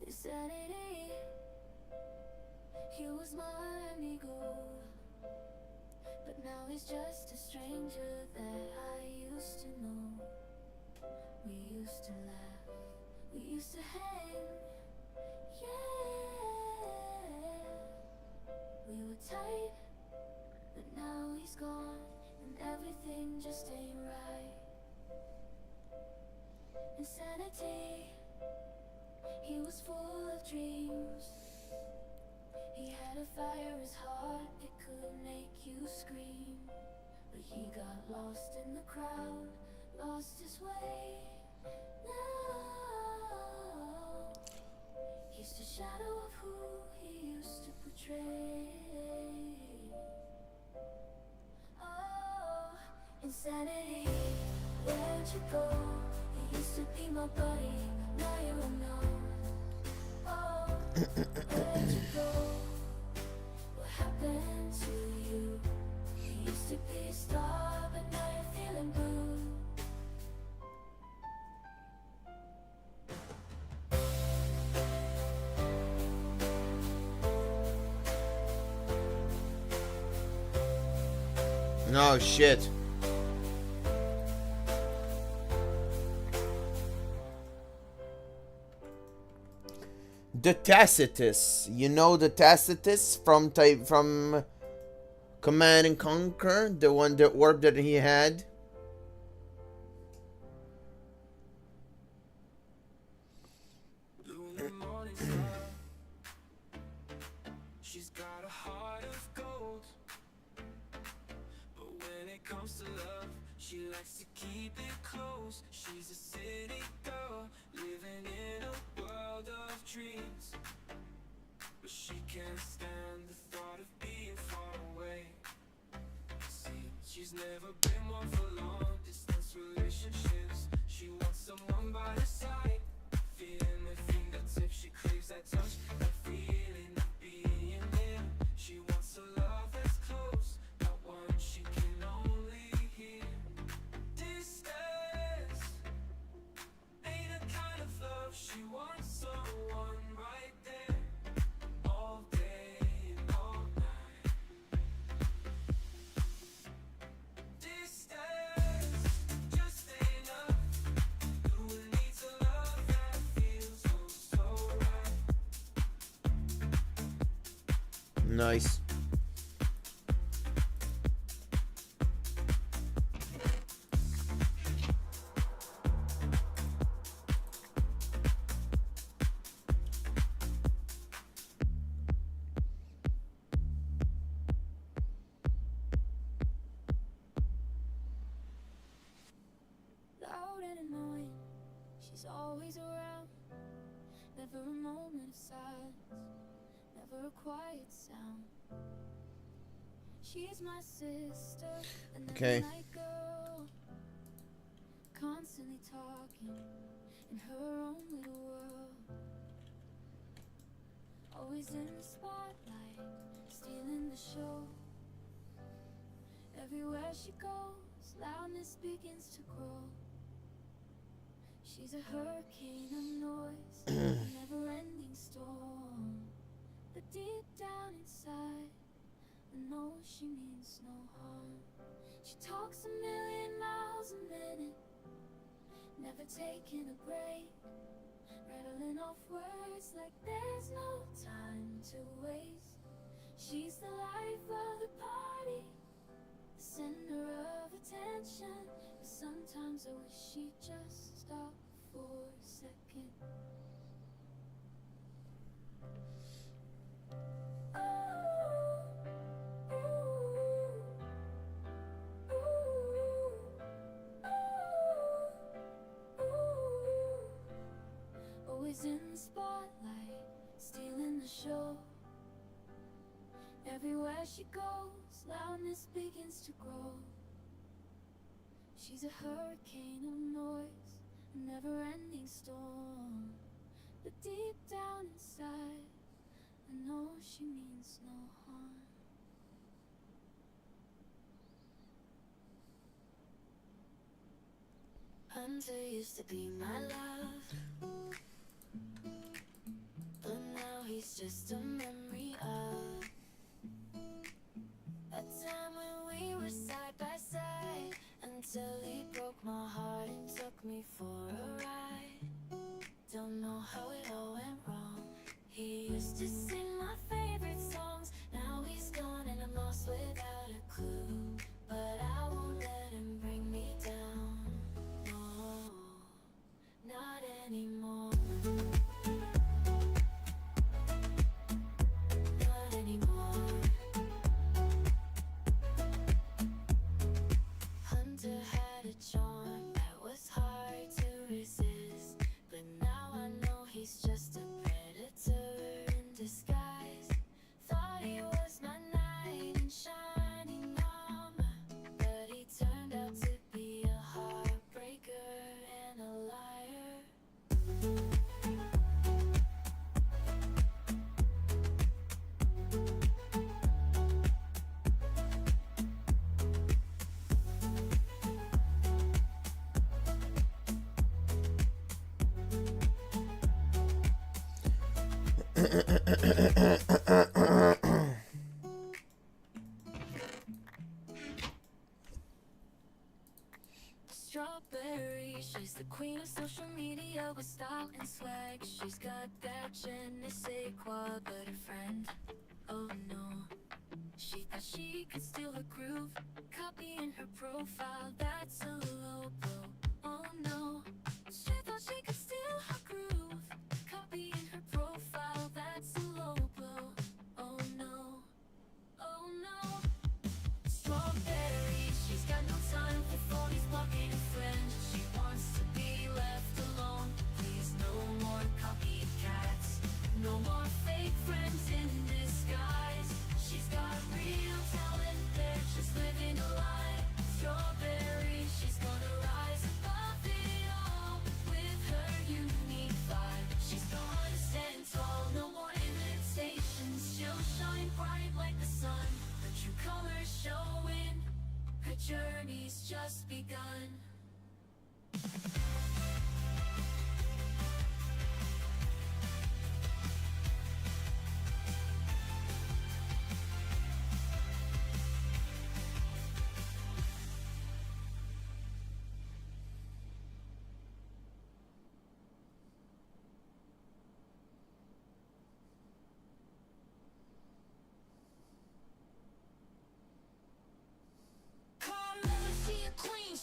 B: Sanity, he was my amigo, but now he's just a stranger that I used to know. We used to laugh, we used to hang, yeah. We were tight, but now he's gone, and everything just ain't right. Insanity, he was full of dreams. He had a fire as heart, it could make you scream. But he got lost in the crowd, lost his way. Now he's the shadow of who he used to portray. Oh, insanity, where'd you go? You used to be my buddy, now you're a no. Oh, where'd you go? What happened to you? You used to be a star, but now you're feeling blue.
A: No shit. The Tacitus, you know the Tacitus from Command and Conquer, the one, the orb that he had.
C: She's got a heart of gold, but when it comes to love, she likes to keep it close. She's a city girl, living in a world of dreams, but she can't stand the thought of being far away. See, she's never been one for long distance relationships. She wants someone by her side, feeling the fingertips. She craves that touch, that feeling of being near. She wants a love that's close, not one she can only hear. Distance ain't a kind of love. She wants someone right there, all day and all night. Distance just ain't enough. Who needs a love that feels so right?
A: Nice.
B: Loud and annoying, she's always around. Never a moment of silence, never a quiet sound. She's my sister, and
A: Okay.
B: night girl, constantly talking in her own little world. Always in the spotlight, stealing the show. Everywhere she goes, loudness begins to grow. She's a hurricane of noise, a never-ending storm. But deep down inside, I know she means no harm. She talks a million miles a minute, never taking a break, rattling off words like there's no time to waste. She's the life of the party, the center I wish she'd just stop for a second. Always in the spotlight, stealing the show. Everywhere she goes, loudness begins to grow. She's a hurricane of noise, a never-ending storm. But deep down inside, I know she means no harm. Hunter used to be my love, but now he's just a memory of a time when we were side by side, until he broke my heart and took me for a ride. Don't know how it all went wrong. He used to sing my favorite songs. Now he's gone and I'm lost without a clue. But I won't let him bring me down. No, not anymore. Not anymore. Hunter had a charm that was hard to resist, but now I know he's just a predator in disguise. Thought he was my knight in shining armor, but he turned out to be a heartbreaker and a liar. Strawberry, she's the queen of social media with style and swag. She's got that je ne sais quoi, but her friend, oh no. She thought she could steal her groove, copying her profile, that's a low blow, oh no. She thought she could steal her groove, copying her profile, that's a low blow, oh no, oh no. Strawberry, she's got no time for phonies blocking her friends. She wants to be left alone. Please, no more copycats, no more fake friends in disguise. She's got real talent, they're just living a lie. Strawberry, she's gonna rise above it all with her unique vibe. She's gonna stand tall, no more imitations. She'll shine bright like the sun, her true colors showing. Her journey's just begun.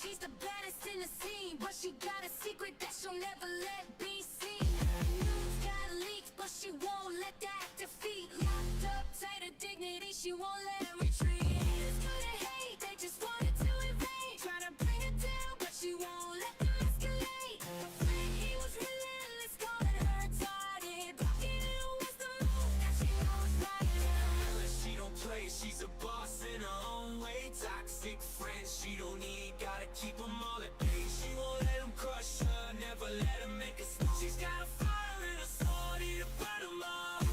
B: She's the baddest in the scene, but she got a secret that she'll never let be seen. News got leaked, but she won't let that defeat. Locked up tight her dignity, she won't let retreat. Haters couldn't hate, they just wanted to invade. Try to bring her down, but she won't let them escalate. Her friend, he was relentless, calling her retarded. Blocking it was the move that she knows right now.
C: She don't play, she's a boss in her own way. Toxic friends, she don't need, gotta keep them all at bay. She won't let them crush her, never let them make a small. She's got a fire in her soul, need to burn them all.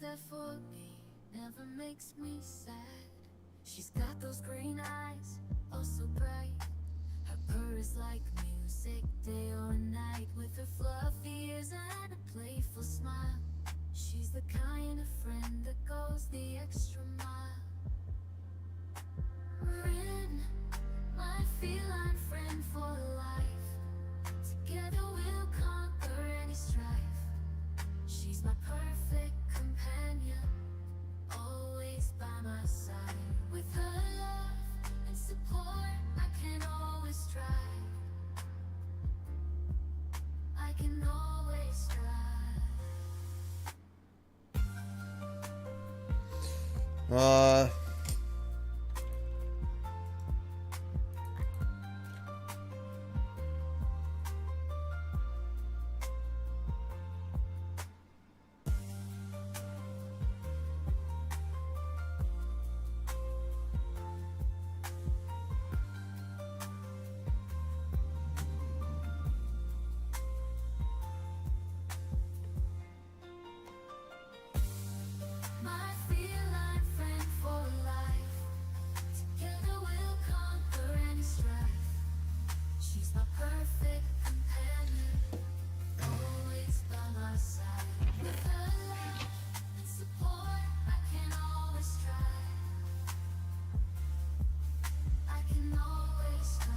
B: there for me, never makes me sad. She's got those green eyes, oh so bright. Her purr is like music, day or night. With her fluffy ears and a playful smile, she's the kind of friend that goes the extra mile. Rin, my feline friend for life. Together we'll conquer any strife. She's my perfect companion, always by my side. With her love and support, I can always try. I can always try. My feline friend for life. Together we'll conquer any strife. She's my perfect companion, always by my side. With her love and support, I can always try. I can always try.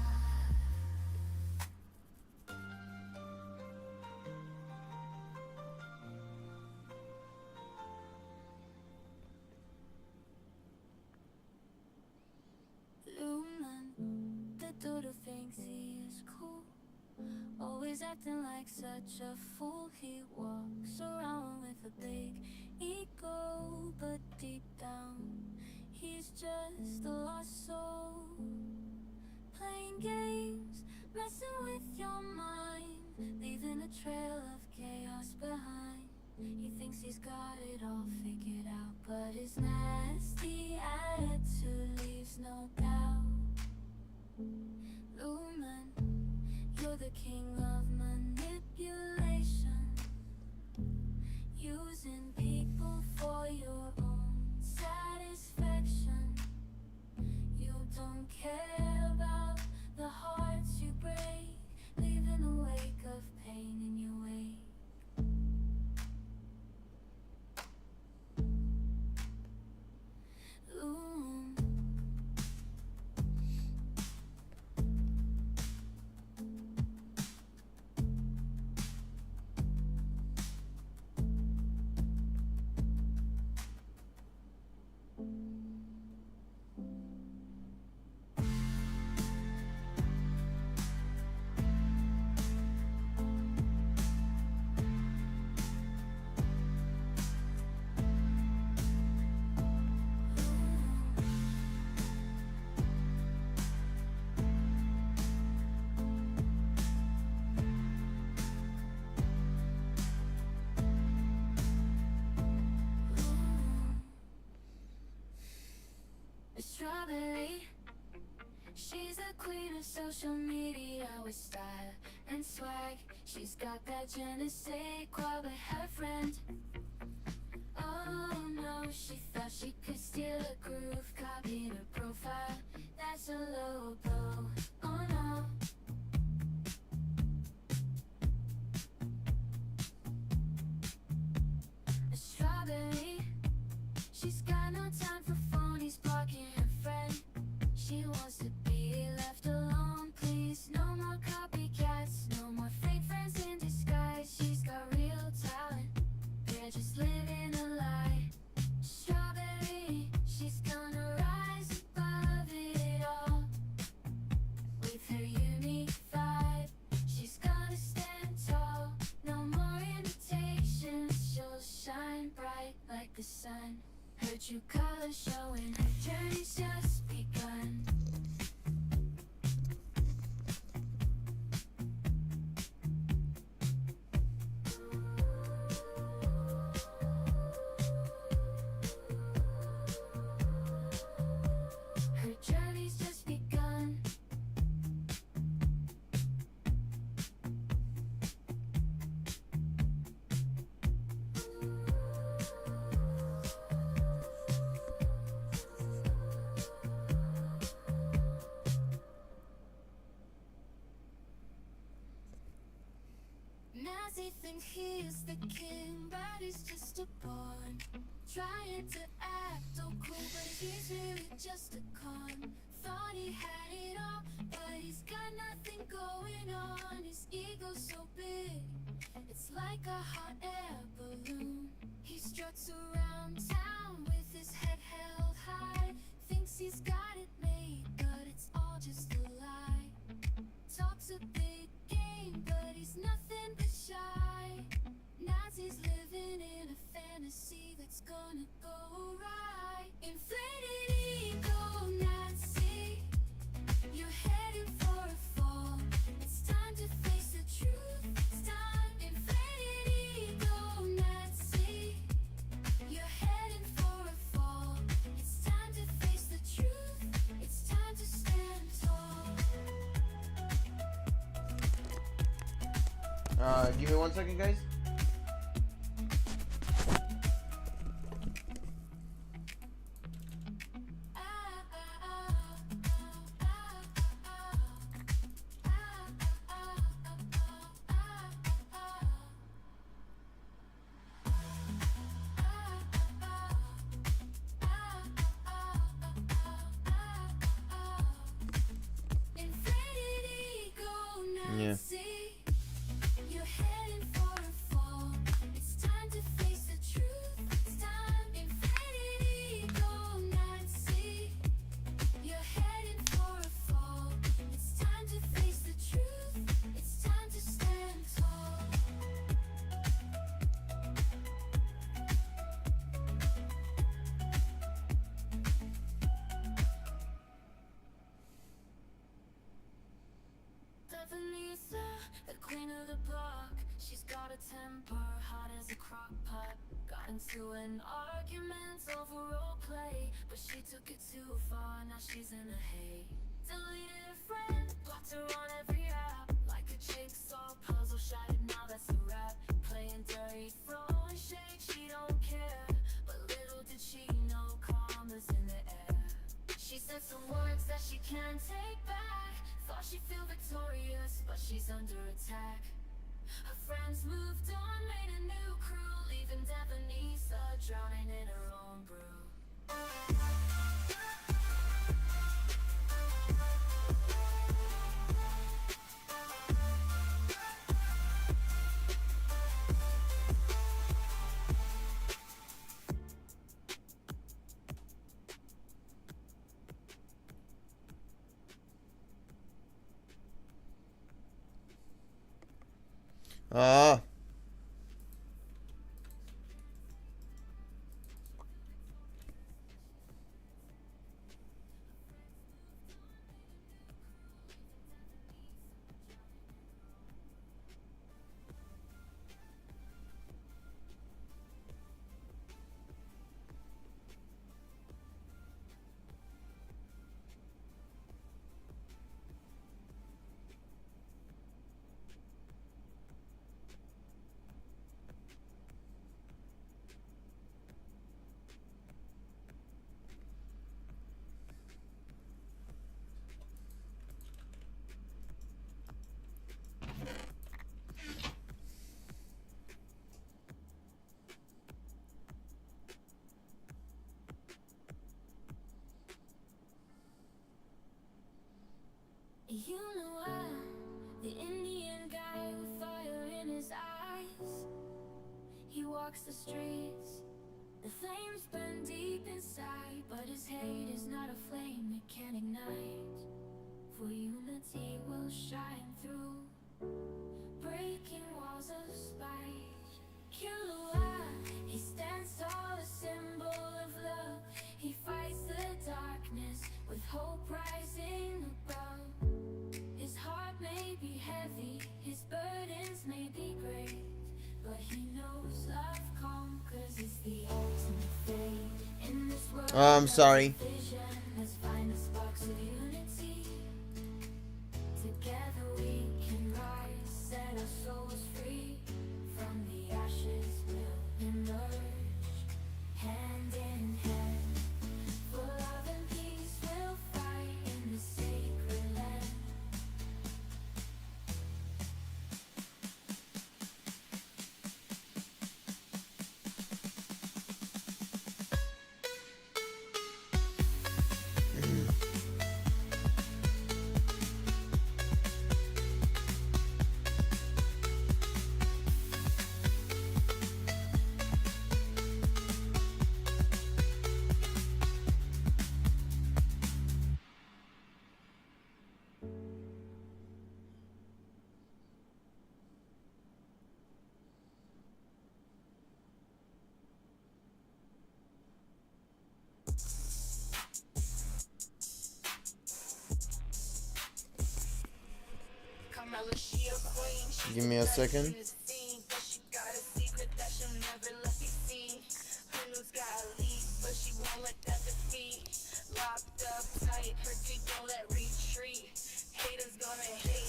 B: Lumen, the dude who thinks he is cool, always acting like such a fool. He walks around with a big ego, but deep down he's just a lost soul. Playing games, messing with your mind, leaving a trail of chaos behind. He thinks he's got it all figured out, but his nasty attitude leaves no doubt. Lumen, you're the king of manipulation, using people for your own satisfaction. You don't care about the hearts you break, leaving a wake of pain in your wake. Ooh. Strawberry, she's the queen of social media with style and swag. She's got that je ne sais quoi with her friend. Oh no, she thought she could steal a groove, copied her profile. That's a low blow. Oh no. A strawberry, she's got no time for phonies blocking her friend. She wants to be left alone, please. No more copycats, no more fake friends in disguise. She's got real talent, they're just living a lie. Strawberry, she's gonna rise above it all. With her unique vibe, she's gonna stand tall. No more imitations, she'll shine bright like the sun. Her true colors showing, her journey's just begun. Her journey's just begun. trying to act so cool, but he's really just a con. Thought he had it all, but he's got nothing going on. His ego's so big, it's like a hot air balloon. He struts around town with his head held high. Thinks he's got it made, but it's all just a lie. Talks a big game, but he's nothing but shy. Nazi's living in a fantasy that's gonna go right. Inflated ego, Nazi, you're heading for a fall. It's time to face the truth. It's time. Inflated ego, Nazi, you're heading for a fall. It's time to face the truth. It's time to stand tall.
A: Give me 1 second, guys.
B: Inflated ego,
A: Yeah.
B: Nazi, you're heading for a fall. It's time to face the truth. It's time. Inflated ego, Nazi, you're heading for a fall. It's time to face the truth. It's time to stand tall. Lisa, the queen of the block. She's got a temper hot as a crock pot. Got into an argument over role play, but she took it too far. Now she's in a haze. Deleted her friend, blocked her on every app. Like a jigsaw puzzle shattered, now that's a wrap. Playing dirty, throwing shade, she don't care. But little did she know karma's in the air. She said some words that she can't take back. Thought she'd feel victorious, but she's under attack. Her friends moved on, made a new crew, leaving Devonisa drowning in her own brew.
A: Ah.
B: You know I'm the Indian guy with fire in his eyes. He walks the streets, the flames burn deep inside, but his hate is not a flame it can ignite. For unity will shine through, breaking walls of spite. Kilua, he stands tall, a symbol of love. He fights the darkness with hope rising above. His heart may be heavy, his burdens may be great, but he knows love conquers. It's the ultimate fate in this world.
A: I'm sorry.
B: Vision, let's find the sparks of unity. Together we can rise, set our souls free. From the ashes we'll emerge, hand in hand. For love and peace we'll fight in the sacred land.
A: Give me a second.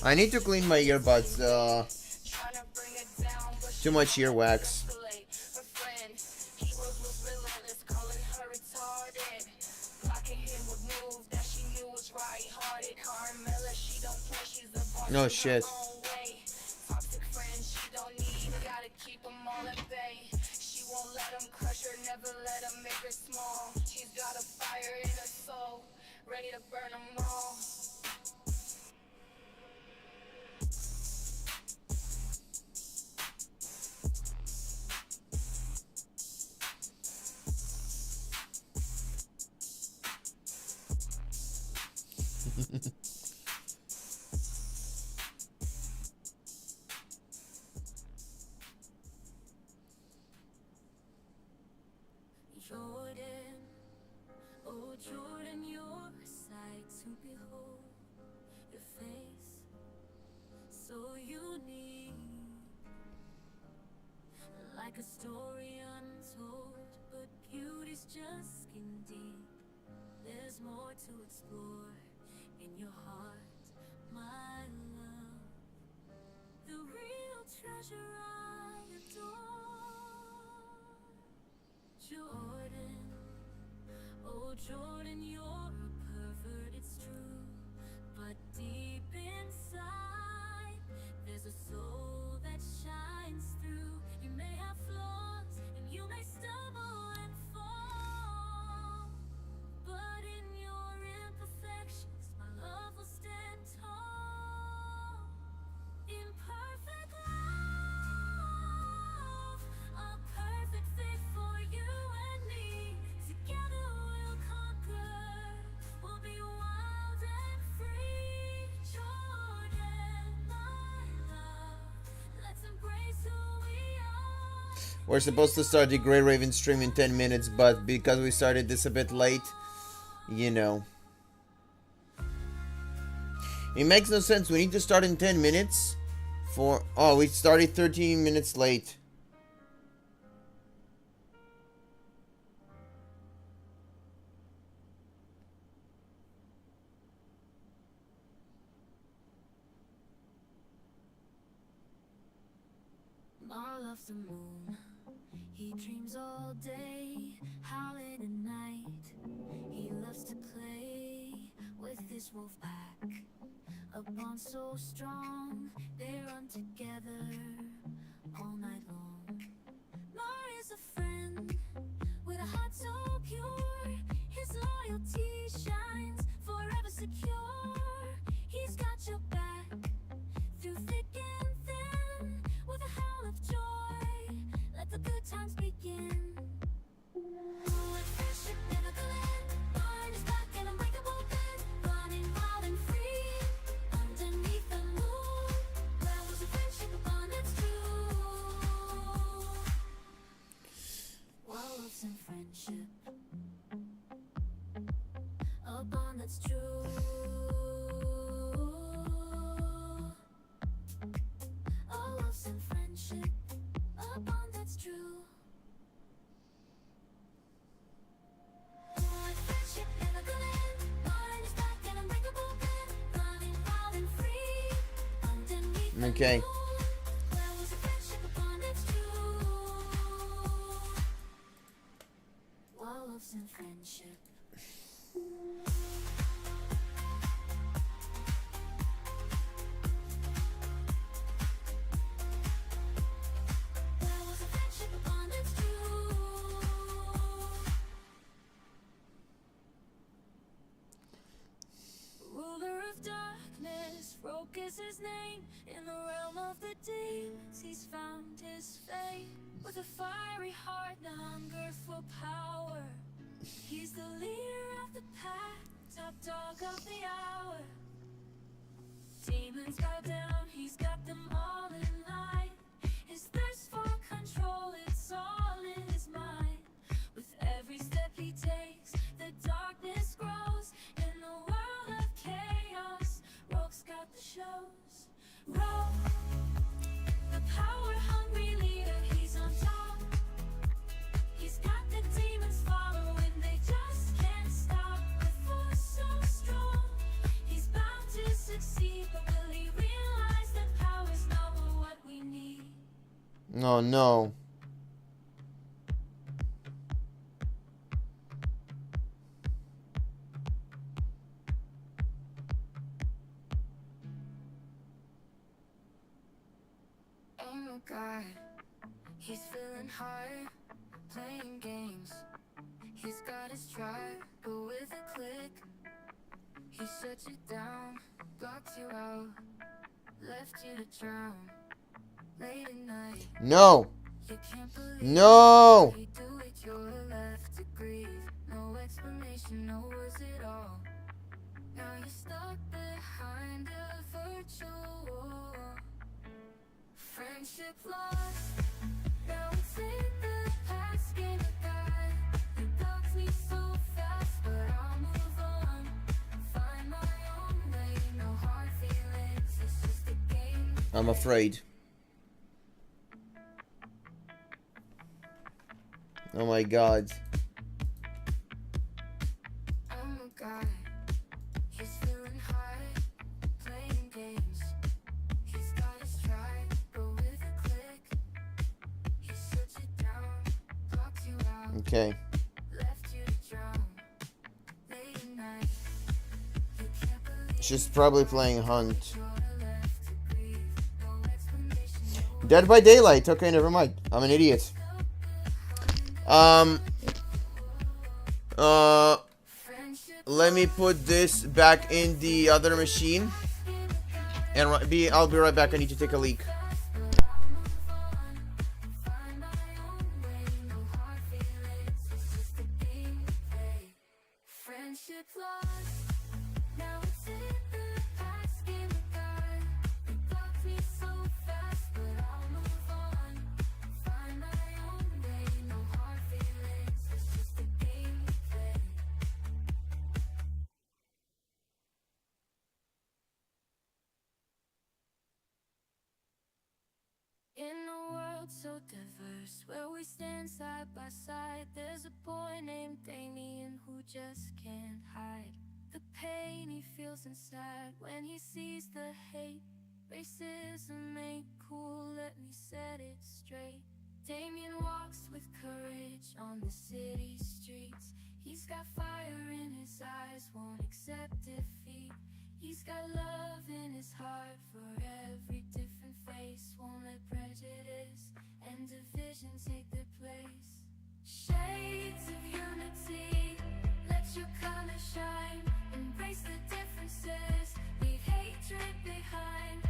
A: I need to clean my earbuds. Too much earwax. No shit.
B: Jordan, oh Jordan, you're a sight to behold. Your face so unique, like a story untold, but beauty's just skin deep. There's more to explore in your heart, my love. The real treasure I adore. Jordan, oh Jordan, you're a pervert, it's true. But deep inside, there's a soul that shines through. You may have flaws, and you may stumble and fall, but in your imperfections, my love will stand tall. Imperfect love, a perfect fit for you and me. Together we'll conquer, we'll be wild and free. Jordan, my love, let's embrace who we are.
A: We're supposed to start the Grey Raven stream in 10 minutes, but because we started this a bit late, you know. It makes no sense. We need to start in 10 minutes for... Oh, we started 13 minutes late.
B: Mar loves the moon. He dreams all day, howling at night. He loves to play with this wolf pack. A bond so strong, they run together all night long. Mar is a friend with a heart so pure. His loyalty shines, forever secure. He's got your back through thick and thin. With a howl of joy, let the good times begin. With friendship never could end. Mine is back and unbreakable bend. Running wild and free, underneath the moon. There was a friendship bond that's true. Wolves and friendship, a bond that's true. Wolves and friendship, a bond that's true. With friendship never gonna end. Mine is back and unbreakable bend. Running wild and free, underneath the
A: Okay.
B: moon. There was a friendship, a bond that's true. Wolves and friendship. There was a friendship, a bond that's true. Ruler of darkness, Roke is his name. In the realm of the demons, he's found his fate. With a fiery heart and a hunger for power, he's the leader of the pack, top dog of the hour. Demons bow down, he's got them all in line. His thirst for control, it's all in his mind. With every step he takes, the darkness grows. In a world of chaos, Roke's got the shows. Roll, the power-hungry leader, he's on top. He's got the demons following, they just can't stop. The force so strong, he's bound to succeed. But will he realize that power's not what we need?
A: No, no.
B: Oh my god, he's feeling high, playing games. He's got his drive, but with a click, he shut you down, blocked you out, left you to drown. Late at night,
A: No.
B: you can't believe
A: No.
B: he do it, you're left to grieve. No explanation, no words at all. Now you're stuck behind a virtual wall. Friendship lost, now it's in the past. Game of God, you blocked me so fast, but I'll move on, find my own way. No hard feelings, it's just a game.
A: I'm afraid. Oh my god.
B: Oh my god, he's feeling high, playing games. He's got his drive, but with a click, he shuts you down, blocks you out,
A: Okay.
B: left you to drown. Late at night, you can't believe
A: She's probably playing Hunt.
B: you're left to grieve. No explanation, no
A: Dead by Daylight. Okay, never mind. I'm an idiot. Let me put this back in the other machine. And I'll be right back. I need to take a leak.
B: find my own way. No hard feelings, it's just a game we play. Friendship lost, now it's in the past. Game of God, you blocked me so fast, but I'll move on, find my own way. No hard feelings, it's just a game we play. In a world so diverse, where we stand side by side, there's a boy named Damien who just can't hide the pain he feels inside when he sees the hate. Racism ain't cool, let me set it straight. Damien walks with courage on the city streets. He's got fire in his eyes, won't accept defeat. He's got love in his heart for every different face. Won't let prejudice and division take their place. Shades of unity, let your color shine. Embrace the differences, leave hatred behind.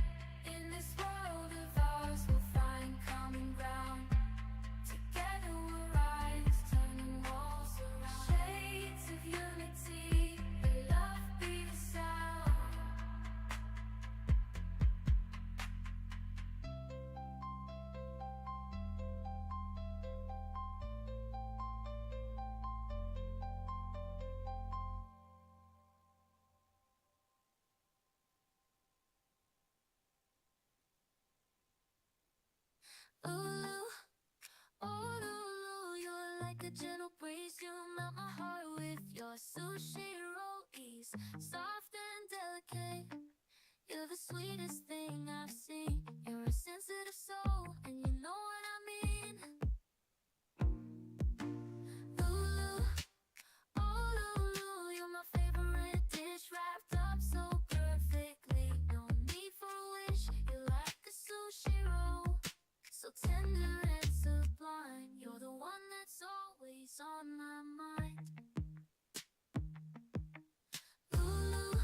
B: In this world of ours, we'll find common ground. Together we'll rise, turning walls around. Shades of unity, let love be the sound. Ooh, oh, Lulu, you're like a gentle breeze. You melt my heart with your sushi roll ease. Soft and delicate, you're the sweetest thing I've seen. You're a sensitive soul, and you know what I mean. Lulu, oh Lulu, you're my favorite dish, wrapped up so perfectly. No need for a wish, you're like a sushi roll. So tender and sublime, you're the one that's always on my mind. Lulu,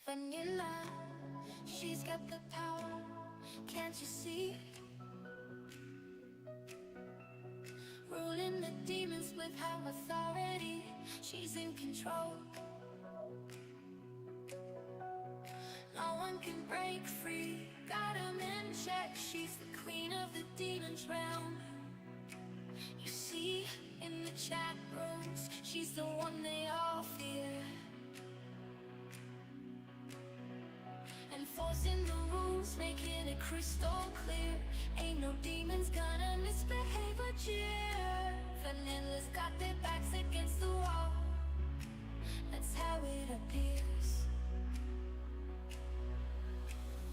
B: vanilla. She's got the power, can't you see? Ruling the demons with her authority. She's in control. No one can break free. Got 'em in check. She's the queen of the demons realm. You see in the chat rooms, she's the one they all fear. Enforcing the rules, making it crystal clear. Ain't no demons gonna misbehave or cheer. Vanilla's got their backs against the wall. That's how it appears.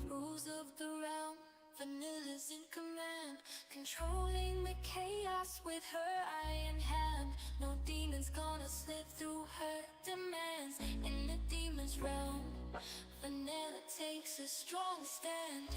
B: Rules of the realm, Vanilla's in command, controlling the chaos with her iron hand. No demon's gonna slip through her demands. In the demon's realm, Vanilla takes a strong stand.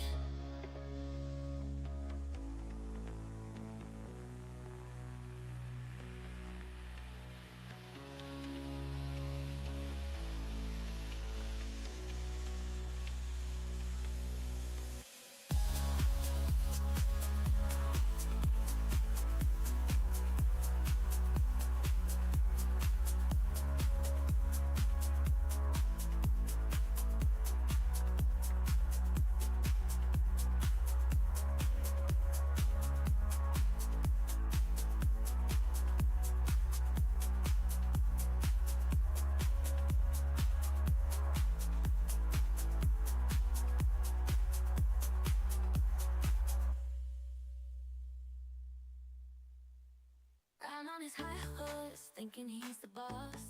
B: On his high horse, thinking he's the boss,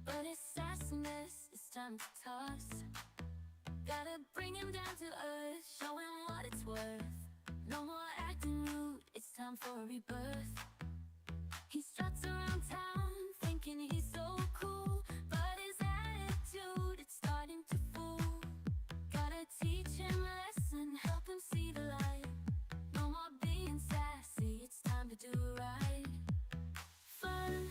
B: but his sassiness is time to toss. Gotta bring him down to earth, show him what it's worth. No more acting rude, it's time for a rebirth. He struts around town, thinking he's so cool, but his attitude, it's starting to fool. Gotta teach him a lesson, help him see the light. No more being sassy, it's time to do right. Fun,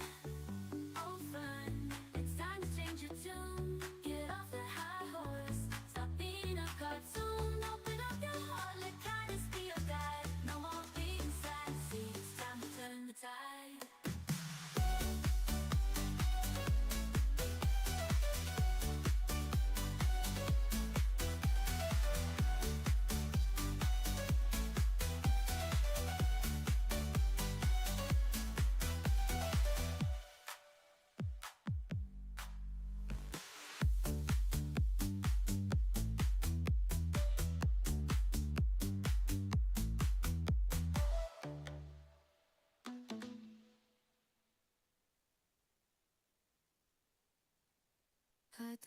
B: oh fun, it's time to change your tune. Get off the high horse, stop being a cartoon. Open up your heart, let kindness be your guide. No more being sassy, it's time to turn the tide.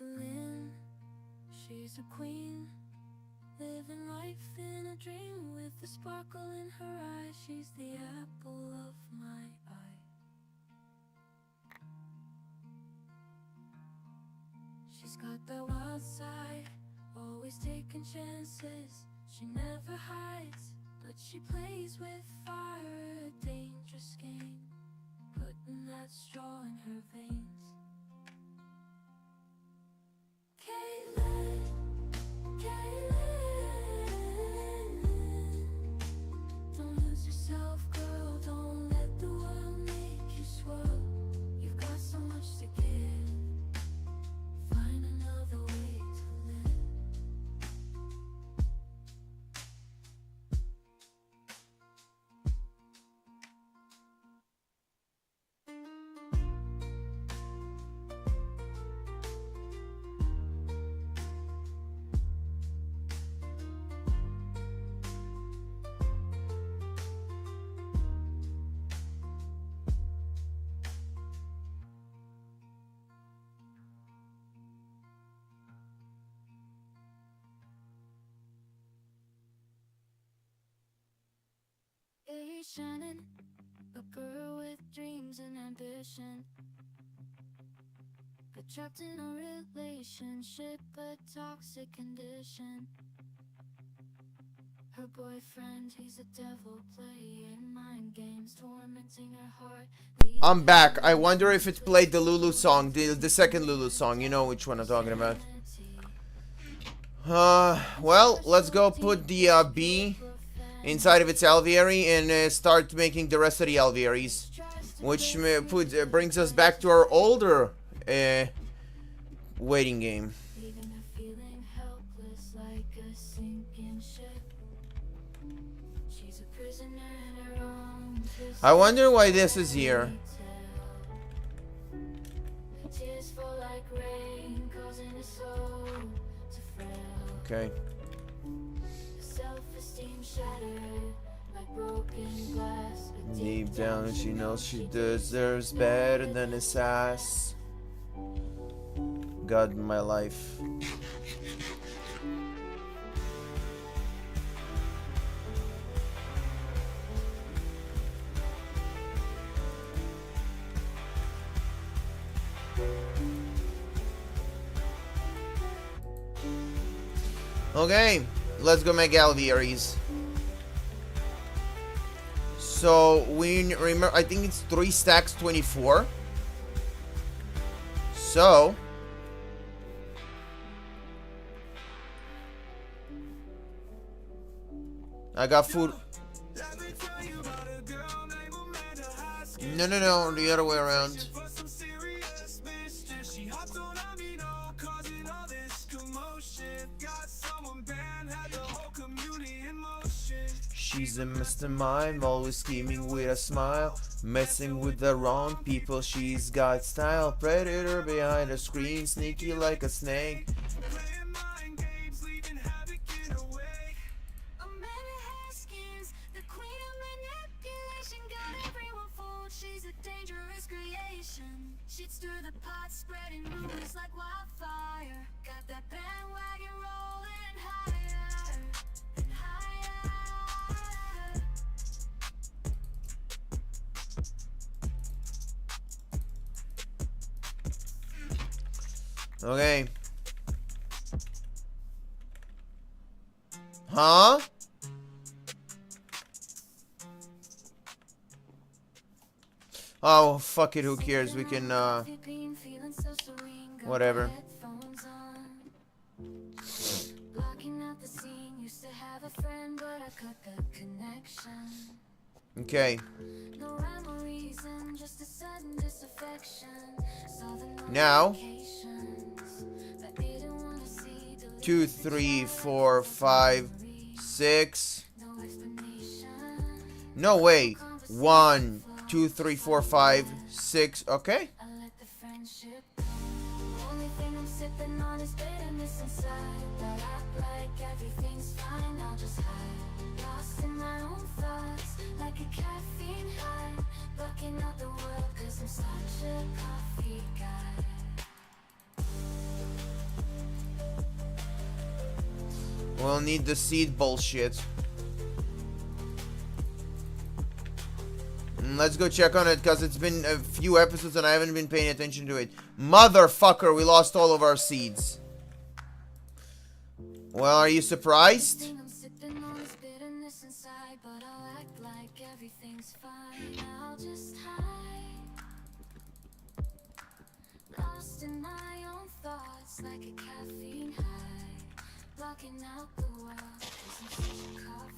B: Lynn, she's a queen, living life in a dream with the sparkle in her eyes. She's the apple of my eye. She's got that wild side, always taking chances. She never hides, but she plays with fire, a dangerous game, putting that straw in her veins. Don't lose yourself, girl. Don't let the world make you swirl. You've got so much to give. Find another way to live. Shining, a girl with dreams and ambition, but trapped in a relationship, a toxic condition. Her boyfriend, he's a devil playing mind games, tormenting her heart.
A: I'm back. I wonder if it played the Lulu song, the second Lulu song. You know which one I'm talking about. Well, let's go put the B inside of its alveoli and start making the rest of the alveolis, which brings us back to our older waiting game.
B: Leaving her feeling helpless like a sinking ship. She's a prisoner in her own
A: I wonder why this is here.
B: tears fall like rain, causing her soul to frail.
A: Okay.
B: Self-esteem shattered like broken glass. A
A: Deep down, she knows she deserves better than this ass. God in my life. Okay, let's go make alveolis. So we remember, I think it's 3 stacks 24. So I got food. No, the other way around. She's a mastermind, always scheming with a smile, messing with the wrong people. She's got style, predator behind the screen, sneaky like a snake.
B: She'd stir the pot, spreading rumors like wildfire. Got that bandwagon rolling higher and higher.
A: Okay. Huh? Oh, fuck it, who cares? We can, whatever. Okay. Now, 2, 3, 4, 5, 6. No way. 1, 2, 3, 4, 5, 6. Okay.
B: Only thing I'm sipping on is bitterness inside. But act like everything's fine. I'll just hide, lost in my own thoughts, like a caffeine high, blocking out the world 'cause I'm such a coffee guy.
A: We'll need the seed bullshit. Let's go check on it, because it's been a few episodes and I haven't been paying attention to it. Motherfucker, we lost all of our seeds. Well, are you surprised?
B: I'm sipping on this bitterness inside, but I'll act like everything's fine. I'll just hide, lost in my own thoughts, like a caffeine high, blocking out the world 'cause I'm such a coffee guy.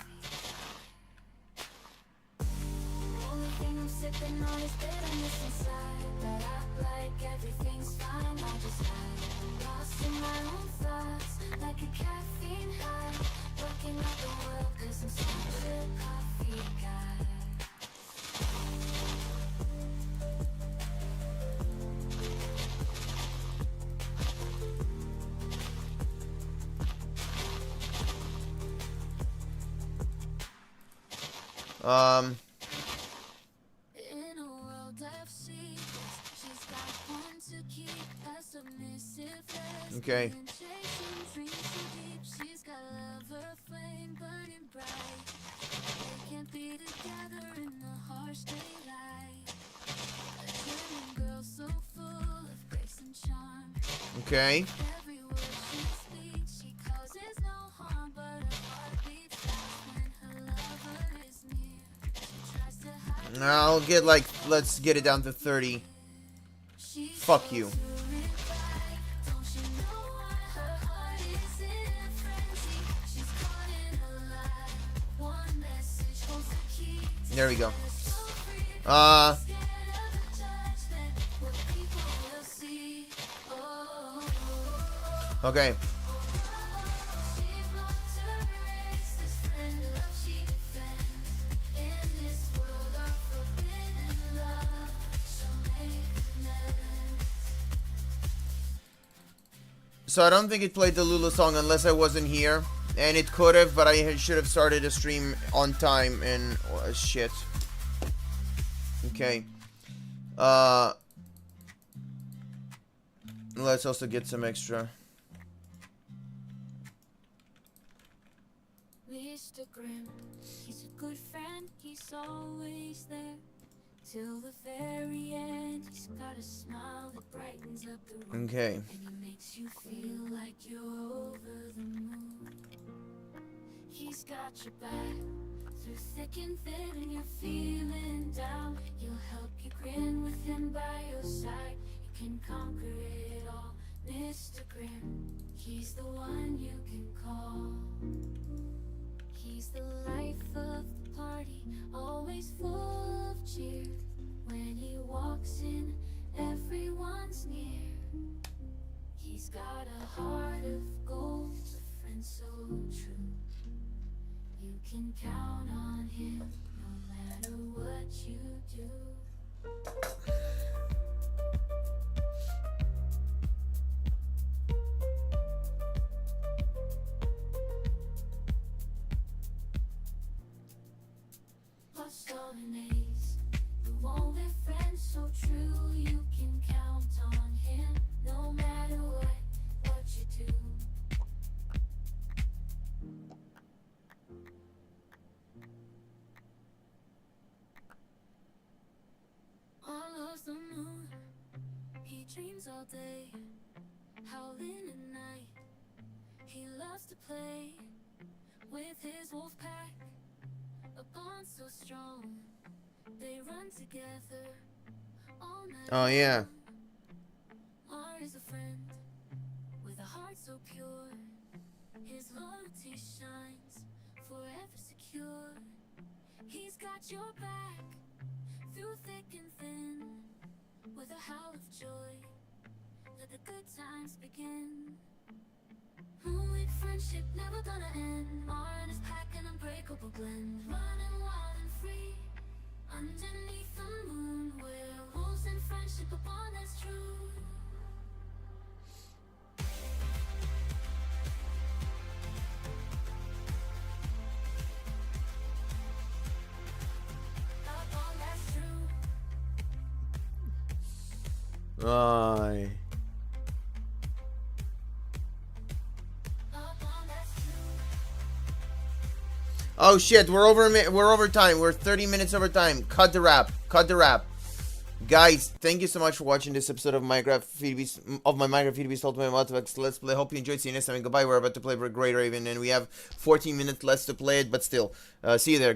B: Only thing I'm sipping on is bitterness inside, but act like everything's fine. I'll just hide, lost in my own thoughts, like a caffeine high, blocking out the world 'cause I'm such a coffee guy. In a world of secrets, she's got one to keep, a submissive lesbian,
A: Okay.
B: chasing dreams so deep. She's got love, her flame burning bright. They can't be together in the harsh daylight. A genuine girl so full of grace and charm.
A: Okay.
B: Every word she speaks, she causes no harm, but her heart beats fast when her lover is near. She tries to hide.
A: I'll get like, let's get it down to 30. Fuck you.
B: Don't you know what her heart is in
A: There we go. Okay. So I don't think it played the Lulu song unless I wasn't here. And it could have, but I should have started the stream on time and shit. Okay. Let's also get some extra.
B: Mr. Grimm, he's a good friend, he's always there. Till the very end, he's got a smile that brightens up the room.
A: Okay.
B: And he makes you feel like you're over the moon. He's got your back through thick and thin, and you're feeling down. He'll help you grin with him by your side. You can conquer it all, Mr. Grimm. He's the one you can call. He's the life of the party, always full of cheer. When he walks in, everyone's near. He's got a heart of gold, a friend so true. You can count on him, no matter what you do. Lost on an ace, you won't be friends so true. You can count on him, no matter what you do. All of the moon, he dreams all day, howling at night. He loves to play with his wolf pack, a bond so strong, they run together all night.
A: Oh yeah.
B: Mar is a friend with a heart so pure. His loyalty shines, forever secure. He's got your back through thick and thin. With a howl of joy, let the good times begin. With friendship never gonna end. Mar and his pack an unbreakable blend. Running wild and free underneath the moon, where wolves and friendship a bond that's true. A bond that's true.
A: Aye. Oh shit, we're over time. We're 30 minutes over time. Cut the rap. Cut the rap. Guys, thank you so much for watching this episode of my Minecraft VDB's Ultimate Multivax Let's Play. Hope you enjoyed. See you next time. Goodbye. We're about to play Great Raven, and we have 14 minutes left to play it, but still. See you there.